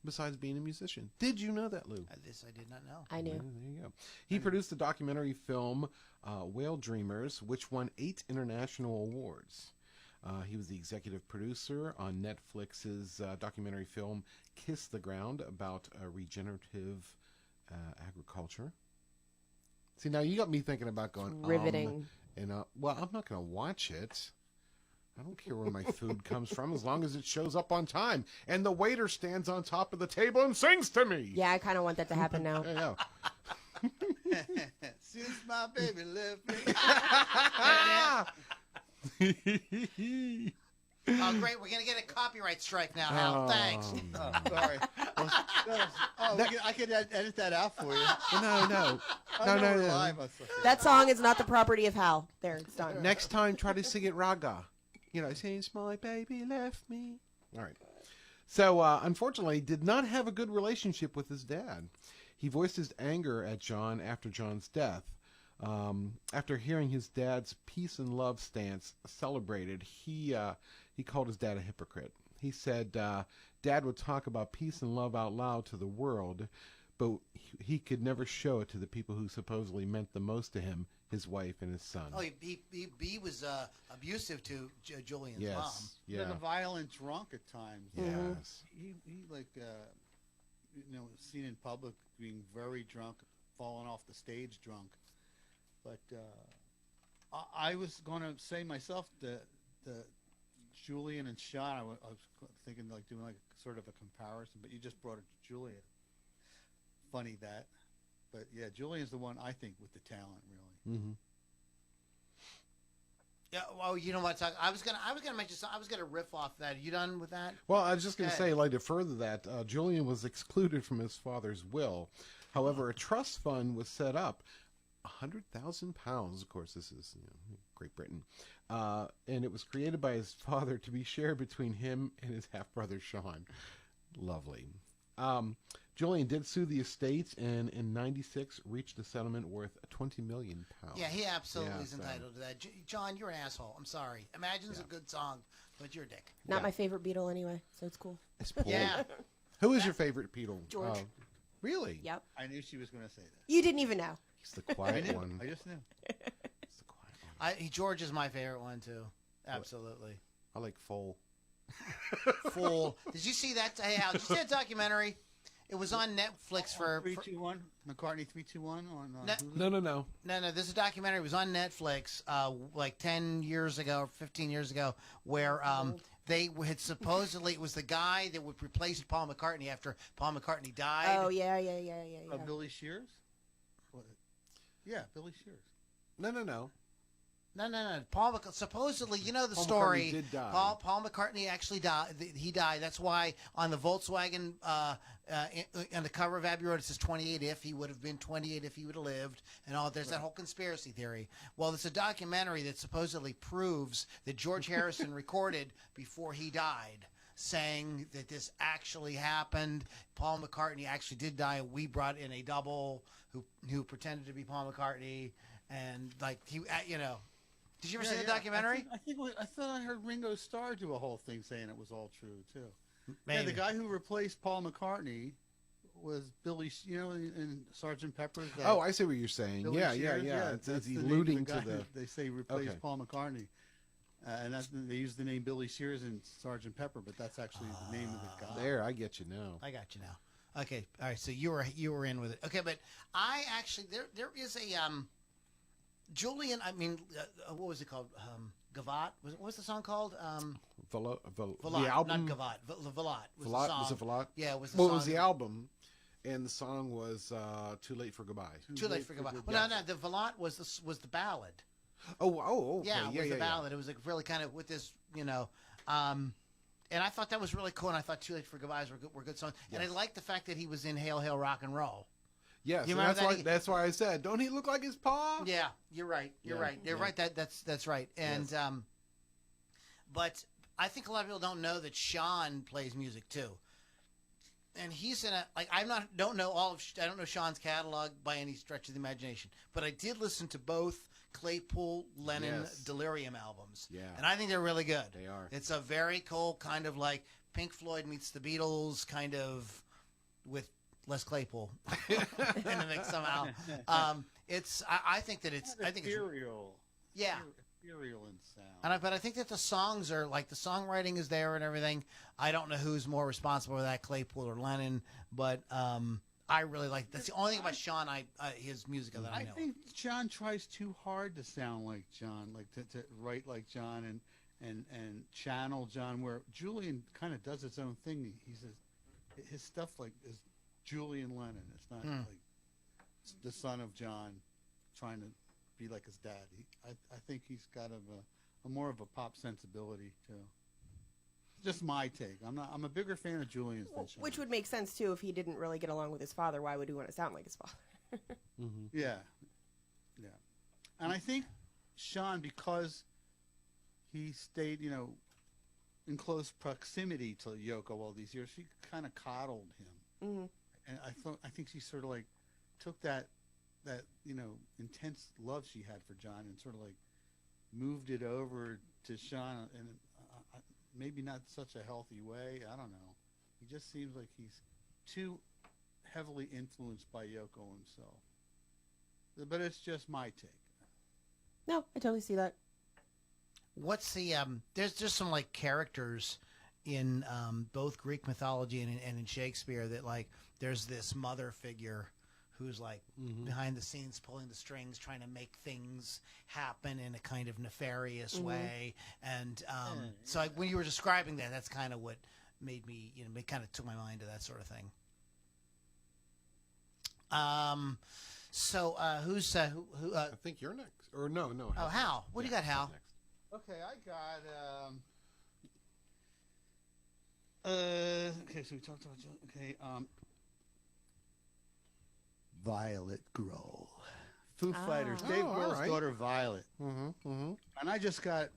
besides being a musician. Did you know that, Lou? This I did not know. I knew. Yeah, there you go. He produced the documentary film Whale Dreamers, which won 8 international awards. He was the executive producer on Netflix's documentary film Kiss the Ground about regenerative agriculture. See, now you got me thinking about going Riveting. Well, I'm not going to watch it. I don't care where my food comes from as long as it shows up on time and the waiter stands on top of the table and sings to me. Yeah, I kind of want that to happen now. Yeah. Since my baby left me. Oh, great. We're going to get a copyright strike now, Hal. Thanks. Oh, sorry. I could edit that out for you. No. That song is not the property of Hal. There, it's done. Next time, try to sing it raga. Since my baby left me. All right. So, unfortunately, did not have a good relationship with his dad. He voiced his anger at John after John's death. After hearing his dad's peace and love stance celebrated, he called his dad a hypocrite. He said Dad would talk about peace and love out loud to the world, but he could never show it to the people who supposedly meant the most to him, his wife and his son. Oh, he was abusive to Julian's mom. Yeah. A violent drunk at times. Yes. He seen in public being very drunk, falling off the stage drunk. But I was going to say myself that the Julian and Sean, I was thinking like doing like sort of a comparison, but you just brought it to Julian. Funny that. But yeah, Julian's the one I think with the talent, really. Mm-hmm. Yeah. Well, you know what? I was gonna mention. I was gonna riff off that. Are you done with that? Well, I was just going to say, like to further that, Julian was excluded from his father's will. However, a trust fund was set up. £100,000. Of course, this is Great Britain, and it was created by his father to be shared between him and his half brother Sean. Lovely. Julian did sue the estates, and in '96 reached a settlement worth £20 million. Yeah, he absolutely is entitled to that. John, you're an asshole. I'm sorry. Imagine's a good song, but you're a dick. Not my favorite Beatle anyway, so it's cool. It's Paul. Yeah. Who is your favorite Beatle? George. Really? Yep. I knew she was going to say that. You didn't even know. He's the quiet one. I just knew. He's the quiet one. George is my favorite one too. Absolutely. I like Foal. Fool. Did you see that? Hey, Al, did you see that documentary? It was on Netflix for 3-2-1. McCartney 3-2-1 on. No. No. This is a documentary. It was on Netflix like 10 years ago or 15 years ago where they had supposedly, it was the guy that would replace Paul McCartney after Paul McCartney died. Oh, yeah. Billy Shears? What? Yeah, Billy Shears. No. No. Supposedly, you know the Paul story. McCartney did die. Paul McCartney actually died. He died. That's why on the Volkswagen, on the cover of Abbey Road, it says 28 if. He would have been 28 if he would have lived. And all there's that whole conspiracy theory. Well, it's a documentary that supposedly proves that George Harrison recorded before he died, saying that this actually happened. Paul McCartney actually did die. We brought in a double who pretended to be Paul McCartney, and like he, Did you ever see the documentary? I thought I heard Ringo Starr do a whole thing saying it was all true too. Maybe. Yeah, the guy who replaced Paul McCartney was Billy, in Sgt. Pepper's. Oh, I see what you're saying. Billy Yeah. Shears, It's the alluding name of the to guy the. who they say replaced Okay. Paul McCartney, and they used the name Billy Shears in Sgt. Pepper, but that's actually the name of the guy. There, I get you now. I got you now. Okay, all right. So you were in with it. Okay, but I actually there is a Julian. I mean, what was it called? Gavat. What was the song called? The Velat, album. not Gavat. Velat was Velat, the song. was it Velat? Yeah, it was the Well, song. it was the album, and the song was "Too Late for Goodbye." Too Late for Goodbye. Well, no. The Velat was the ballad. Oh, okay. Yeah, it was the ballad. It was like really kind of with this, and I thought that was really cool. And I thought Too Late for Goodbyes were good songs. Yes. And I liked the fact that he was in Hail Hail Rock and Roll. Yes, You and remember that's why I said, don't he look like his pa? Yeah, you're right. You're Yeah, right. You're yeah. right. That's right. And but I think a lot of people don't know that Sean plays music too. And he's in a I don't know Sean's catalog by any stretch of the imagination, but I did listen to both Claypool, Lennon, Yes. Delirium albums. Yeah. And I think they're really good. They are. It's a very cool kind of like Pink Floyd meets the Beatles kind of with Les Claypool in the mix somehow. I think it's ethereal. yeah. Ethereal in sound. But I think that the songs are like the songwriting is there and everything. I don't know who's more responsible for that, Claypool or Lennon, but I really like. That's the only thing about Sean. His music that I know. I think John tries too hard to sound like John, like to write like John and channel John. Where Julian kind of does his own thing. His stuff like is Julian Lennon. It's not like the son of John trying to be like his dad. I think he's got a more of a pop sensibility too. Just my take. I'm a bigger fan of Julian's than Sean. Which would make sense too if he didn't really get along with his father. Why would he want to sound like his father? Yeah. And I think Sean, because he stayed, in close proximity to Yoko all these years, she kind of coddled him. Mm-hmm. And I think she sort of like took that intense love she had for John and sort of like moved it over to Sean, and maybe not such a healthy way. I don't know. He just seems like he's too heavily influenced by Yoko himself. But it's just my take. No, I totally see that. What's the there's just some like characters in both Greek mythology and in Shakespeare that like there's this mother figure who's like behind the scenes pulling the strings, trying to make things happen in a kind of nefarious way. And so when you were describing that, that's kind of what made me, it kind of took my mind to that sort of thing. So who's who? I think you're next. Or no. Oh, Hal. What do you got, Hal? Next. Okay, I got. Okay, so we talked about. Okay, Violet Grohl, Foo Fighters. Dave Grohl's right. daughter, Violet. Mm-hmm. And I just got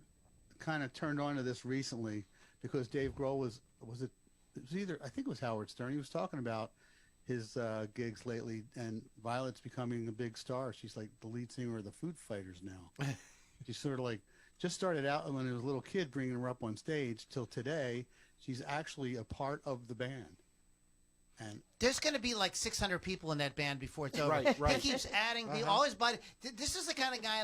kind of turned on to this recently because Dave Grohl was either, I think it was Howard Stern. He was talking about his gigs lately, and Violet's becoming a big star. She's like the lead singer of the Foo Fighters now. She's sort of like just started out when he was a little kid, bringing her up on stage till today. She's actually a part of the band. And there's going to be like 600 people in that band before it's over. Right. He keeps adding people. All his buddies. This is the kind of guy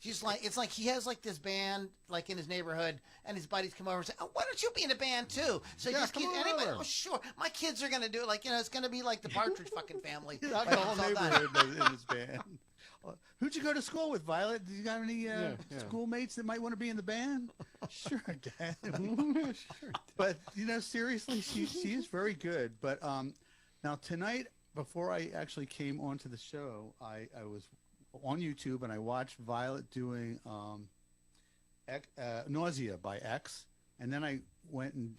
it's like he has like this band like in his neighborhood, and his buddies come over and say, "Oh, why don't you be in a band too?" So he just keeps anybody. Oh, sure, my kids are going to do it. Like it's going to be like the Partridge fucking Family. the whole neighborhood in his band. Who'd you go to school with, Violet? Do you got any schoolmates that might want to be in the band? Sure, Dad. Sure. But seriously, she is very good. But now tonight, before I actually came onto the show, I was on YouTube and I watched Violet doing "Nausea" by X, and then I went and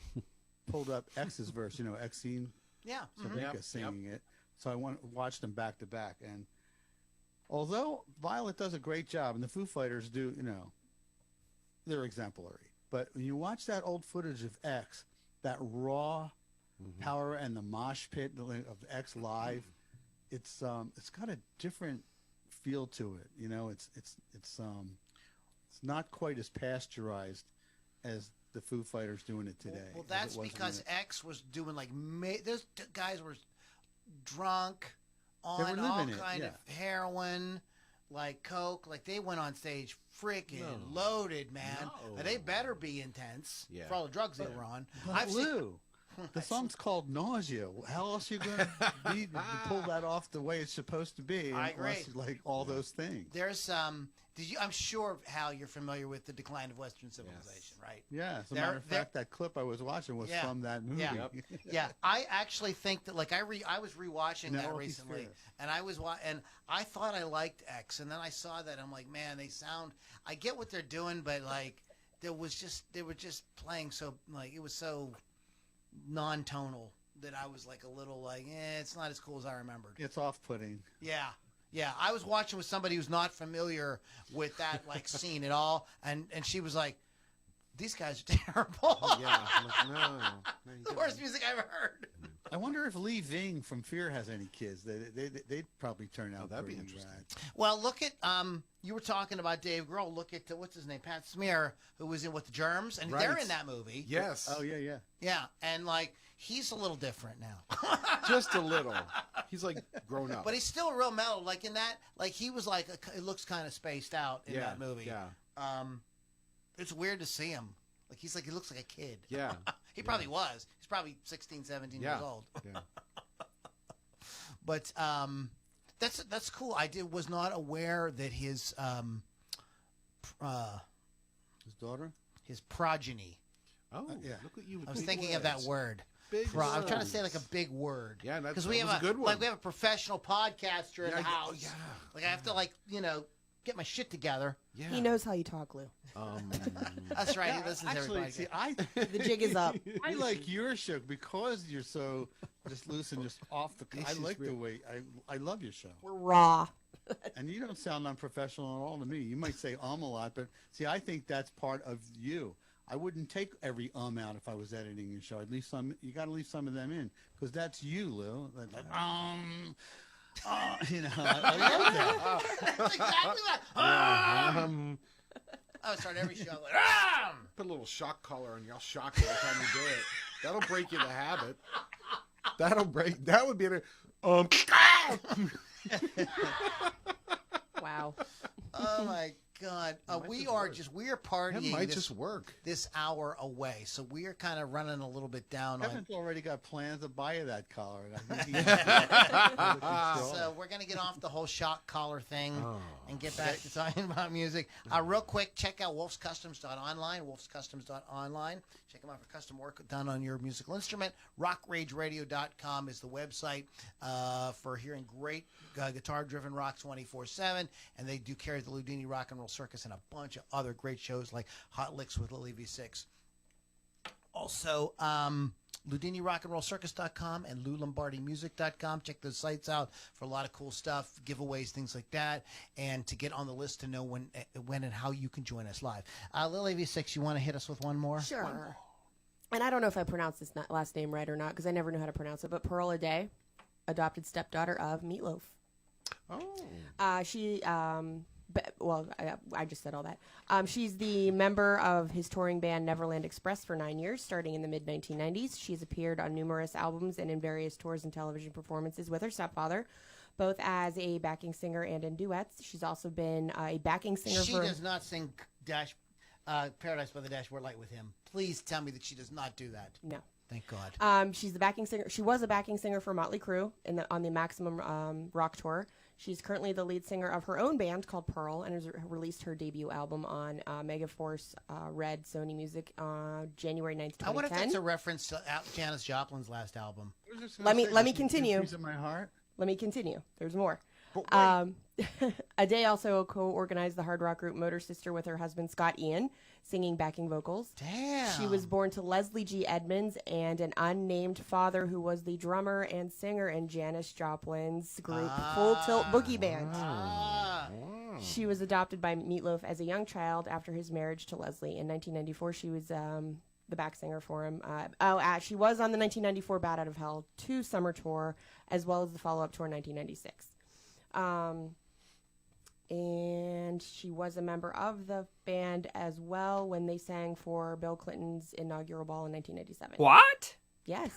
pulled up X's verse. Exene Sabinka singing it. So I watched them back to back, and although Violet does a great job, and the Foo Fighters do, they're exemplary. But when you watch that old footage of X, that raw power and the mosh pit of X live, it's got a different feel to it. It's not quite as pasteurized as the Foo Fighters doing it today. Well, that's because X was doing like those guys were drunk on all kind of heroin, like coke, like they went on stage freaking loaded, man. No. They better be intense for all the drugs they were on. The song's called "Nausea." How else are you going to be to pull that off the way it's supposed to be? I agree. Unless, like all those things. There's I'm sure, Hal, you're familiar with the decline of Western civilization, right? Yeah. As a matter of fact, that clip I was watching was from that movie. Yeah. Yeah. I actually think that, like, I was rewatching that recently, and and I thought I liked X, and then I saw that, I'm like, man, I get what they're doing, but like, they were just playing so, like, it was so non-tonal that I was like a little like, it's not as cool as I remembered. It's off-putting. Yeah, I was watching with somebody who's not familiar with that like scene at all, and she was like, "These guys are terrible." The worst music I ever heard. I wonder if Lee Ving from Fear has any kids. They'd probably turn out. That'd be pretty interesting. rad. Well, look at you were talking about Dave Grohl. Look at what's his name, Pat Smear, who was in with the Germs, and they're in that movie. Yes. Oh yeah. Yeah, and like he's a little different now. Just a little. He's like grown up. But he's still real mellow. Like in that, like he was like, it looks kind of spaced out in that movie. Yeah. It's weird to see him. Like he looks like a kid. Yeah. He probably was. He's probably 16, 17 years old. Yeah. But that's cool. Was not aware that his daughter. his progeny. Oh, yeah. look at you. I was thinking of that word. Big I'm trying to words. say like a big word. Yeah, because that we was have a good one. Like we have a professional podcaster in Yeah, the house. yeah. Like I have to get my shit together. Yeah. He knows how you talk, Lou. That's right. He listens to Actually, everybody. see, The jig is up. I like your show because you're so just loose and just off the. This I is like the real. way I love your show, We're raw. and you don't sound unprofessional at all to me. You might say a lot, but see, I think that's part of you. I wouldn't take every out if I was editing your show. I'd leave some. You got to leave some of them in because that's you, Lou. Like, I love that. That's exactly that. I would start every show like, Put a little shock collar on you. I'll shock you every time you do it. That'll break you the habit. That would be an. Wow. Oh my God. We are partying. That might just work. this hour away. So we are kind of running a little bit down on. Kevin's already got plans to buy you that collar. So we're going to get off the whole shock collar thing Oh. and get back to talking about music. Real quick, check out wolfscustoms.online, wolfscustoms.online. Check them out for custom work done on your musical instrument. rockrageradio.com is the website for hearing great guitar-driven rock 24/7. And they do carry the Loudini Rock and Roll Circus and a bunch of other great shows like Hot Licks with Lily V6. Also, LoudiniRockandRollCircus.com and LouLombardiMusic.com. Check those sites out for a lot of cool stuff, giveaways, things like that, and to get on the list to know when and how you can join us live. Lily V6, you want to hit us with one more? Sure. And I don't know if I pronounced this last name right or not because I never knew how to pronounce it, but Pearl Aday, adopted stepdaughter of Meatloaf. Oh. She, I just said all that. She's the member of his touring band Neverland Express for 9 years, starting in the mid-1990s. She's appeared on numerous albums and in various tours and television performances with her stepfather, both as a backing singer and in duets. She's also been a backing singer She for... does not sing Paradise by the Dashboard Light with him. Please tell me that she does not do that. No. Thank God. She's the backing singer. She was a backing singer for Motley Crue on the Maximum Rock tour. She's currently the lead singer of her own band called Pearl and has released her debut album on Megaforce Red Sony Music January 9th, 2010. I wonder if that's a reference to Janis Joplin's last album. Let me continue. In my heart. Let me continue. There's more. But Aday also co-organized the hard rock group Motor Sister with her husband Scott Ian, singing backing vocals. Damn. She was born to Leslie G. Edmonds and an unnamed father who was the drummer and singer in Janis Joplin's group Full Tilt Boogie Band. She was adopted by Meatloaf as a young child after his marriage to Leslie. In 1994, she was the back singer for him. She was on the 1994 Bat Out of Hell 2 summer tour, as well as the follow-up tour in 1996. And she was a member of the band as well when they sang for Bill Clinton's inaugural ball in 1997. What? Yes.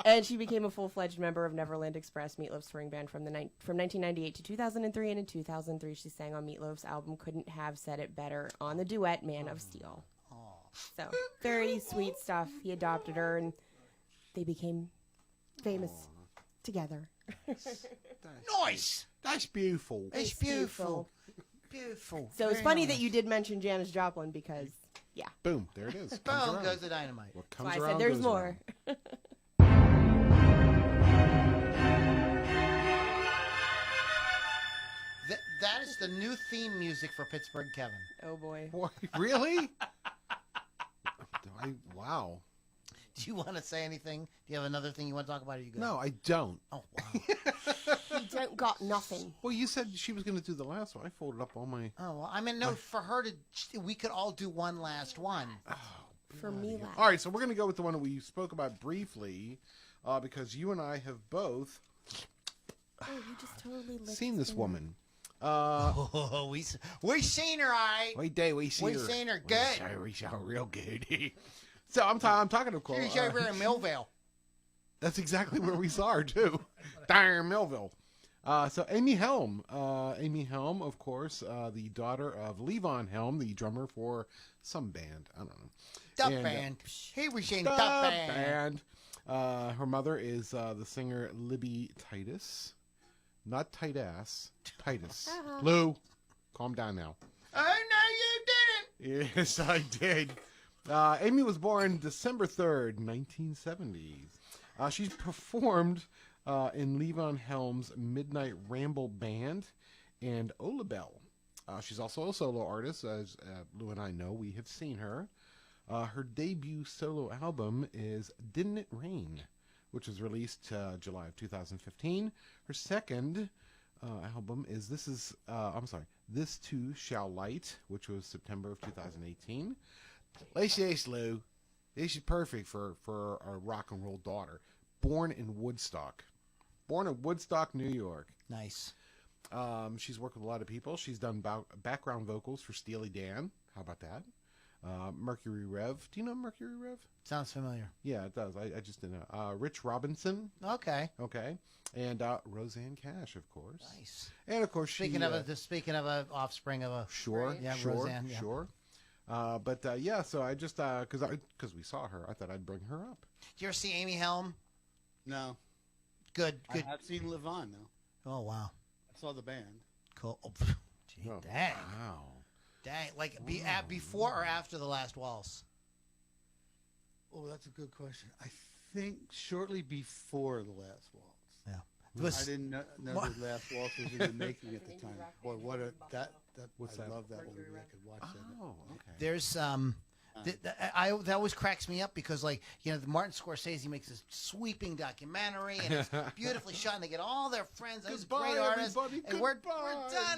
And she became a full-fledged member of Neverland Express, Meatloaf's touring band from 1998 to 2003. And in 2003, she sang on Meatloaf's album Couldn't Have Said It Better on the duet Man of Steel. So, very sweet stuff. He adopted her, and they became famous together. Nice. That's beautiful. It's beautiful. Beautiful. So it's Very funny nice. that you did mention Janis Joplin because, yeah. Boom. There it is. Comes Boom around. goes the dynamite. What So comes I around said there's goes more. around. That is the new theme music for Pittsburgh Kevin. Oh, boy. Boy, really? Wow. Do you want to say anything? Do you have another thing you want to talk about? Or you good? No, I don't. Oh, wow. You don't got nothing. Well, you said she was going to do the last one. I folded up all my... Oh, well, I mean, no, for her to... We could all do one last one. For me, last. All right, so we're going to go with the one that we spoke about briefly because you and I have both Oh, you just totally licked seen this the- woman. Oh, we seen her, all right. We did. We seen her. seen her good. We saw her real good. So I'm talking to Cole. She's over in Millville. That's exactly where we saw her too. Darn Millville. So Amy Helm. Amy Helm, of course, the daughter of Levon Helm, the drummer for some band. I don't know. Duck And, band. He was in the Duck band. Her mother is the singer Libby Titus. Not tight ass, Titus. Lou, calm down now. Oh, no, you didn't. Yes, I did. Amy was born December 3rd, 1970. She's performed in Levon Helm's Midnight Ramble Band and Ola Bell. She's also a solo artist, as Lou and I know. We have seen her. Her debut solo album is Didn't It Rain, which was released July of 2015. Her second album is This Too Shall Light, which was September of 2018. Lacey Slough, she's perfect for our rock and roll daughter. Born in Woodstock, New York. Nice. She's worked with a lot of people. She's done background vocals for Steely Dan. How about that? Mercury Rev. Do you know Mercury Rev? Sounds familiar. Yeah, it does. I just didn't know. Rich Robinson. Okay. And Roseanne Cash, of course. Nice. And of course, Speaking of a offspring of a sure, yeah, sure, Roseanne, yeah. sure. Yeah. So I just because we saw her, I thought I'd bring her up. Did you ever see Amy Helm? No. Good. I have seen Levon, though. Oh wow. I saw the band. Cool. Oh, gee, Oh, dang. Wow. Dang. Like before or after the last waltz? Oh, that's a good question. I think shortly before the last waltz. Yeah. I didn't know the last waltz was in the making at the time. Boy, what a that What's I that? love that movie. I could watch that. Oh, okay. There's that always cracks me up because Martin Scorsese makes this sweeping documentary and it's beautifully shot and they get all their friends and Goodbye, great artists everybody. and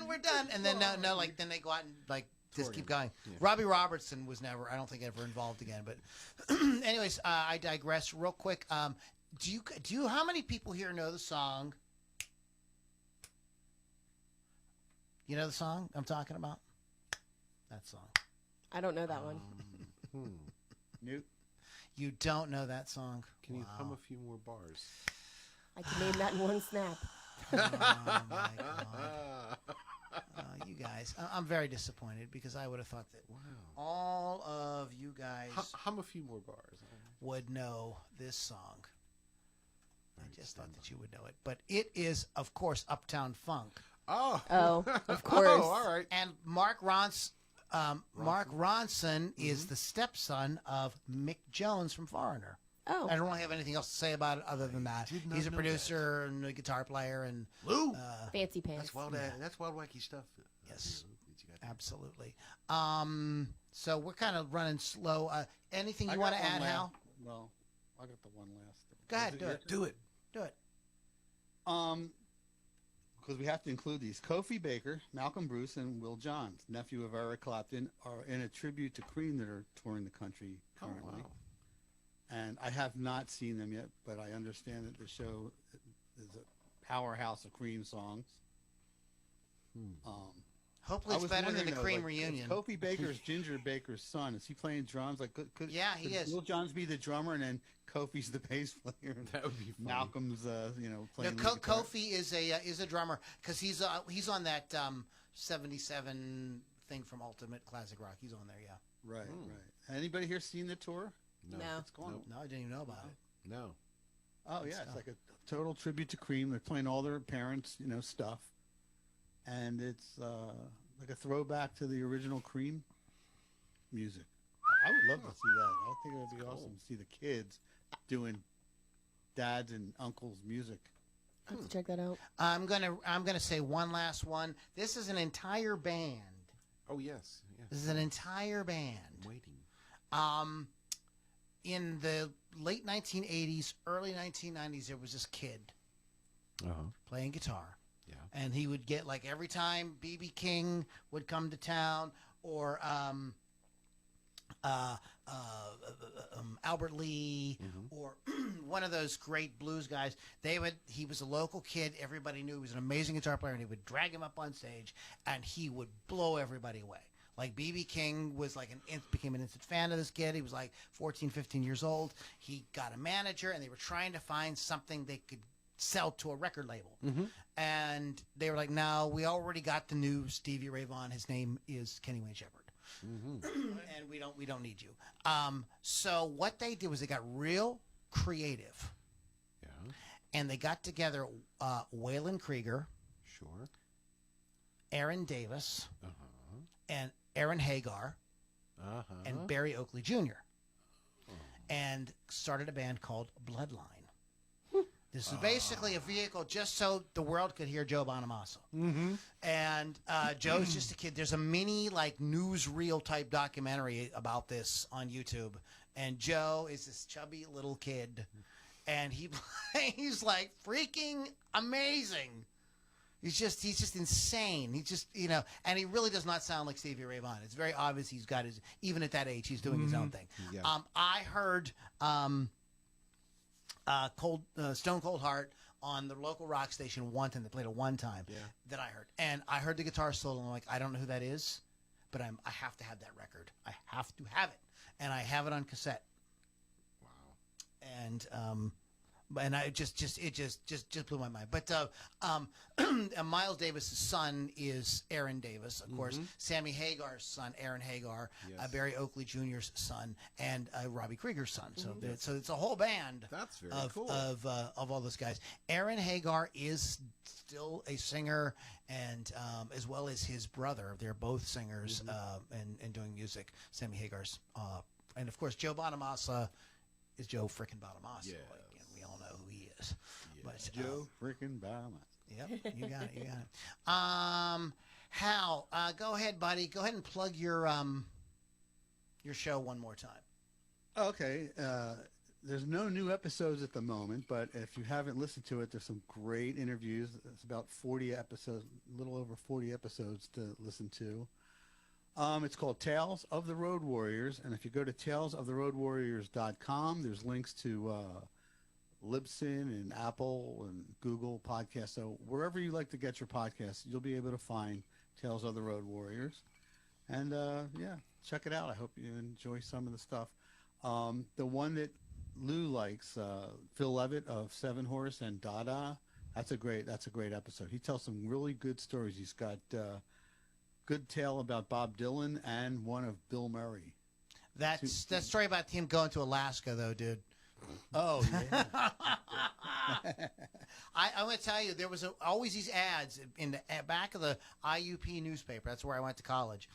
we're done and then then they go out and just keep going. Yeah. Robbie Robertson was I don't think ever involved again. But anyways, I digress real quick. Do you how many people here know the song? You know the song I'm talking about? That song. I don't know that one. Nope. You don't know that song? Can you hum a few more bars? I can name that in one snap. Oh my god! You guys, I'm very disappointed because I would have thought that all of you guys hum a few more bars. would know this song. I just thought that you would know it, but it is, of course, Uptown Funk. Oh, of course. Oh, all right. And Mark Ronson is the stepson of Mick Jones from Foreigner. Oh. I don't really have anything else to say about it other than that. He's a producer and a guitar player and Lou. Fancy pants. That's wild, wacky stuff. Yes, absolutely. So we're kind of running slow. Anything you want to add, Hal? Well, I got the one last. Go ahead, do it. Do it. Do it. Because we have to include these. Kofi Baker, Malcolm Bruce, and Will Johns, nephew of Eric Clapton, are in a tribute to Cream that are touring the country currently. Oh, wow. And I have not seen them yet, but I understand that the show is a powerhouse of Cream songs. Hopefully it's better than the Cream reunion. Kofi Baker's Ginger Baker's son. Is he playing drums? Like, could he is. Will Johns be the drummer, and then Kofi's the bass player? That would be funny. Malcolm's, playing. No, the guitar. Kofi is a drummer because he's on that 77 thing from Ultimate Classic Rock. He's on there, yeah. Right, right. Anybody here seen the tour? No. It's gone. No, I didn't even know about it. No. Oh yeah, it's like a total tribute to Cream. They're playing all their parents, stuff, and it's like a throwback to the original Cream music. I would love to see that. I think it would be awesome to see the kids doing dad's and uncle's music. I have to check that out. I'm gonna say one last one. This is an entire band. Oh yes. This is an entire band. I'm waiting. In the late 1980s, early 1990s, there was this kid playing guitar. Yeah. And he would get, like, every time B.B. King would come to town or Albert Lee or one of those great blues guys, he was a local kid. Everybody knew he was an amazing guitar player, and he would drag him up on stage, and he would blow everybody away. Like B.B. King was became an instant fan of this kid. He was like 14, 15 years old. He got a manager, and they were trying to find something they could sell to a record label. And they were like, "No, we already got the new Stevie Ray Vaughan. His name is Kenny Wayne Shepherd, and we don't need you." So what they did was they got real creative. Yeah. And they got together Waylon Krieger, Sure. Aaron Davis, Uh-huh. and Aaron Hagar, Uh-huh. and Barry Oakley Jr. And started a band called Bloodline. This is basically a vehicle just so the world could hear Joe Bonamassa. Mm-hmm. And Joe's just a kid. There's a mini, like, newsreel type documentary about this on YouTube. And Joe is this chubby little kid. And he's like freaking amazing. He's just insane. He's just, and he really does not sound like Stevie Ray Vaughan. It's very obvious he's got even at that age, he's doing his own thing. Yeah. I heard Stone Cold Heart on the local rock station once, and they played it one time that I heard. And I heard the guitar solo, and I'm like, I don't know who that is, but I have to have that record. I have to have it. And I have it on cassette. Wow. And it just blew my mind. But Miles Davis's son is Aaron Davis, of course. Sammy Hagar's son, Aaron Hagar. Yes. Barry Oakley Jr.'s son, and Robbie Krieger's son. So it's a whole band. That's very of, cool. Of all those guys. Aaron Hagar is still a singer, and as well as his brother. They're both singers and doing music. Sammy Hagar's, and of course Joe Bonamassa is Joe frickin' Bonamassa. Yes. We all know who he is. Yeah. But Joe freaking Bama. Yep, you got it. Hal, go ahead, buddy. Go ahead and plug your show one more time. Okay. There's no new episodes at the moment, but if you haven't listened to it, there's some great interviews. It's about 40 episodes, a little over 40 episodes to listen to. It's called Tales of the Road Warriors, and if you go to talesoftheroadwarriors.com, there's links to Libsyn and Apple and Google Podcasts. So wherever you like to get your podcasts, you'll be able to find Tales of the Road Warriors. And, check it out. I hope you enjoy some of the stuff. The one that Lou likes, Phil Levitt of Seven Horse and Dada, that's a great episode. He tells some really good stories. He's got good tale about Bob Dylan and one of Bill Murray. That story about him going to Alaska, though, dude. Oh, yeah. I want to tell you, there was always these ads in the back of the IUP newspaper. That's where I went to college.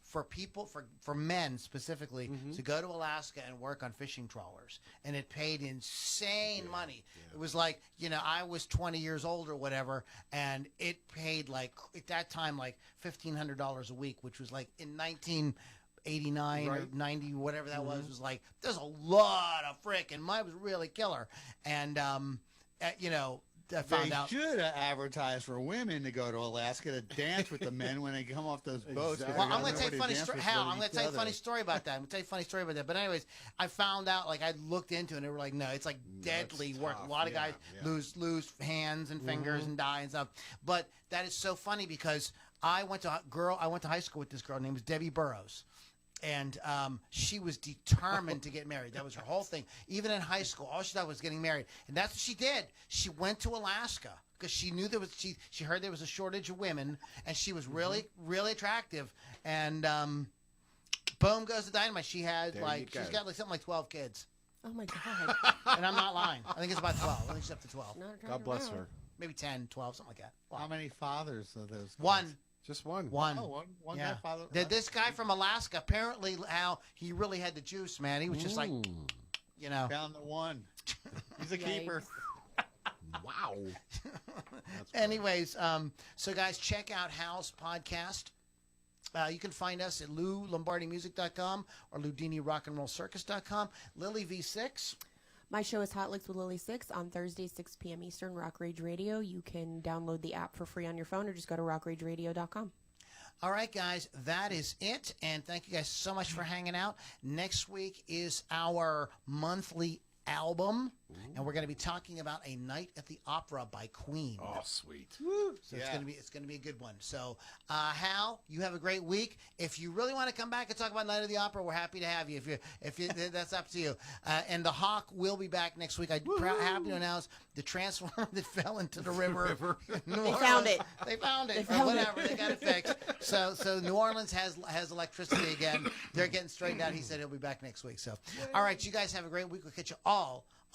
For people, for men specifically, to go to Alaska and work on fishing trawlers. And it paid insane money. Yeah. It was like, I was 20 years old or whatever, and it paid at that time, $1,500 a week, which was in 1989 or 90, whatever that was like, there's a lot of frickin' money. It was really killer. And, I found out. They should have advertised for women to go to Alaska to dance with the men when they come off those boats. Exactly. Well, I'm going to tell you a funny story. Hal, I'm going to tell you a funny story about that. I'm going to tell you a funny story about that. But anyways, I found out, I looked into it, and they were like, no, it's deadly work. Tough. A lot of guys Yeah. lose hands and fingers and die and stuff. But that is so funny because I went to high school with this girl named Debbie Burrows. And she was determined to get married. That was her whole thing. Even in high school, all she thought was getting married. And that's what she did. She went to Alaska because she knew she heard there was a shortage of women, and she was really, really attractive. And boom goes the dynamite. She had she's got something like 12 kids. Oh my God. And I'm not lying. I think it's about 12. I think she's up to 12. God bless her. Maybe 10, 12, something like that. How many fathers are those guys? One. Just one. One. Oh, one Yeah. guy father. This guy from Alaska, apparently, Al, he really had the juice, man. He was just Found the one. He's a keeper. Wow. Anyways, so guys, check out Hal's podcast. You can find us at LouLombardiMusic.com or LoudiniRockAndRollCircus.com. Lily V6. My show is Hot Licks with Lily 6 on Thursday, 6 p.m. Eastern, Rock Rage Radio. You can download the app for free on your phone or just go to rockrageradio.com. All right, guys, that is it. And thank you guys so much for hanging out. Next week is our monthly album, and we're going to be talking about A Night at the Opera by Queen. Oh, sweet. So it's going to be a good one. So, Hal, you have a great week. If you really want to come back and talk about Night of the Opera, we're happy to have you. If you that's up to you. And the Hawk will be back next week. I'm happy to announce the transformer that fell into the river. They found it. They found it. They Or found whatever. They got it fixed. So New Orleans has electricity again. They're getting straightened out. He said he'll be back next week. So, all right, you guys have a great week. We'll catch you all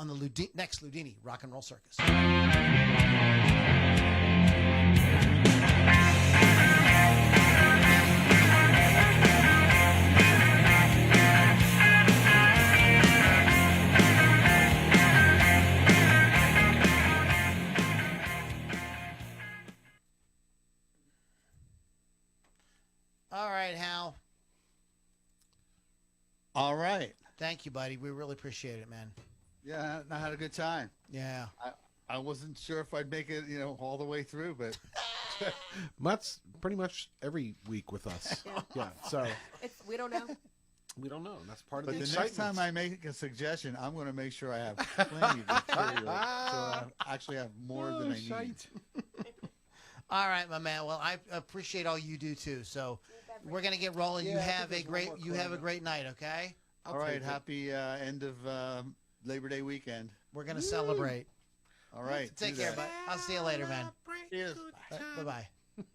on the next Loudini Rock and Roll Circus. All right, Hal. All right. Thank you, buddy. We really appreciate it, man. Yeah, I had a good time. Yeah. I wasn't sure if I'd make it, all the way through, but That's pretty much every week with us. Yeah. So We don't know. we don't know. That's part of but the the next excitement. time I make a suggestion, I'm going to make sure I have plenty of material, so I actually have more than I need. Shite. All right, my man. Well, I appreciate all you do too. So we're gonna get rolling. Yeah, you I have think a there's one great more corner. great night. Okay. I'll All right, take it. happy end of Labor Day weekend. We're gonna celebrate. All right, Take do care, that. bud. I'll see you later, man. Cheers. Bye bye.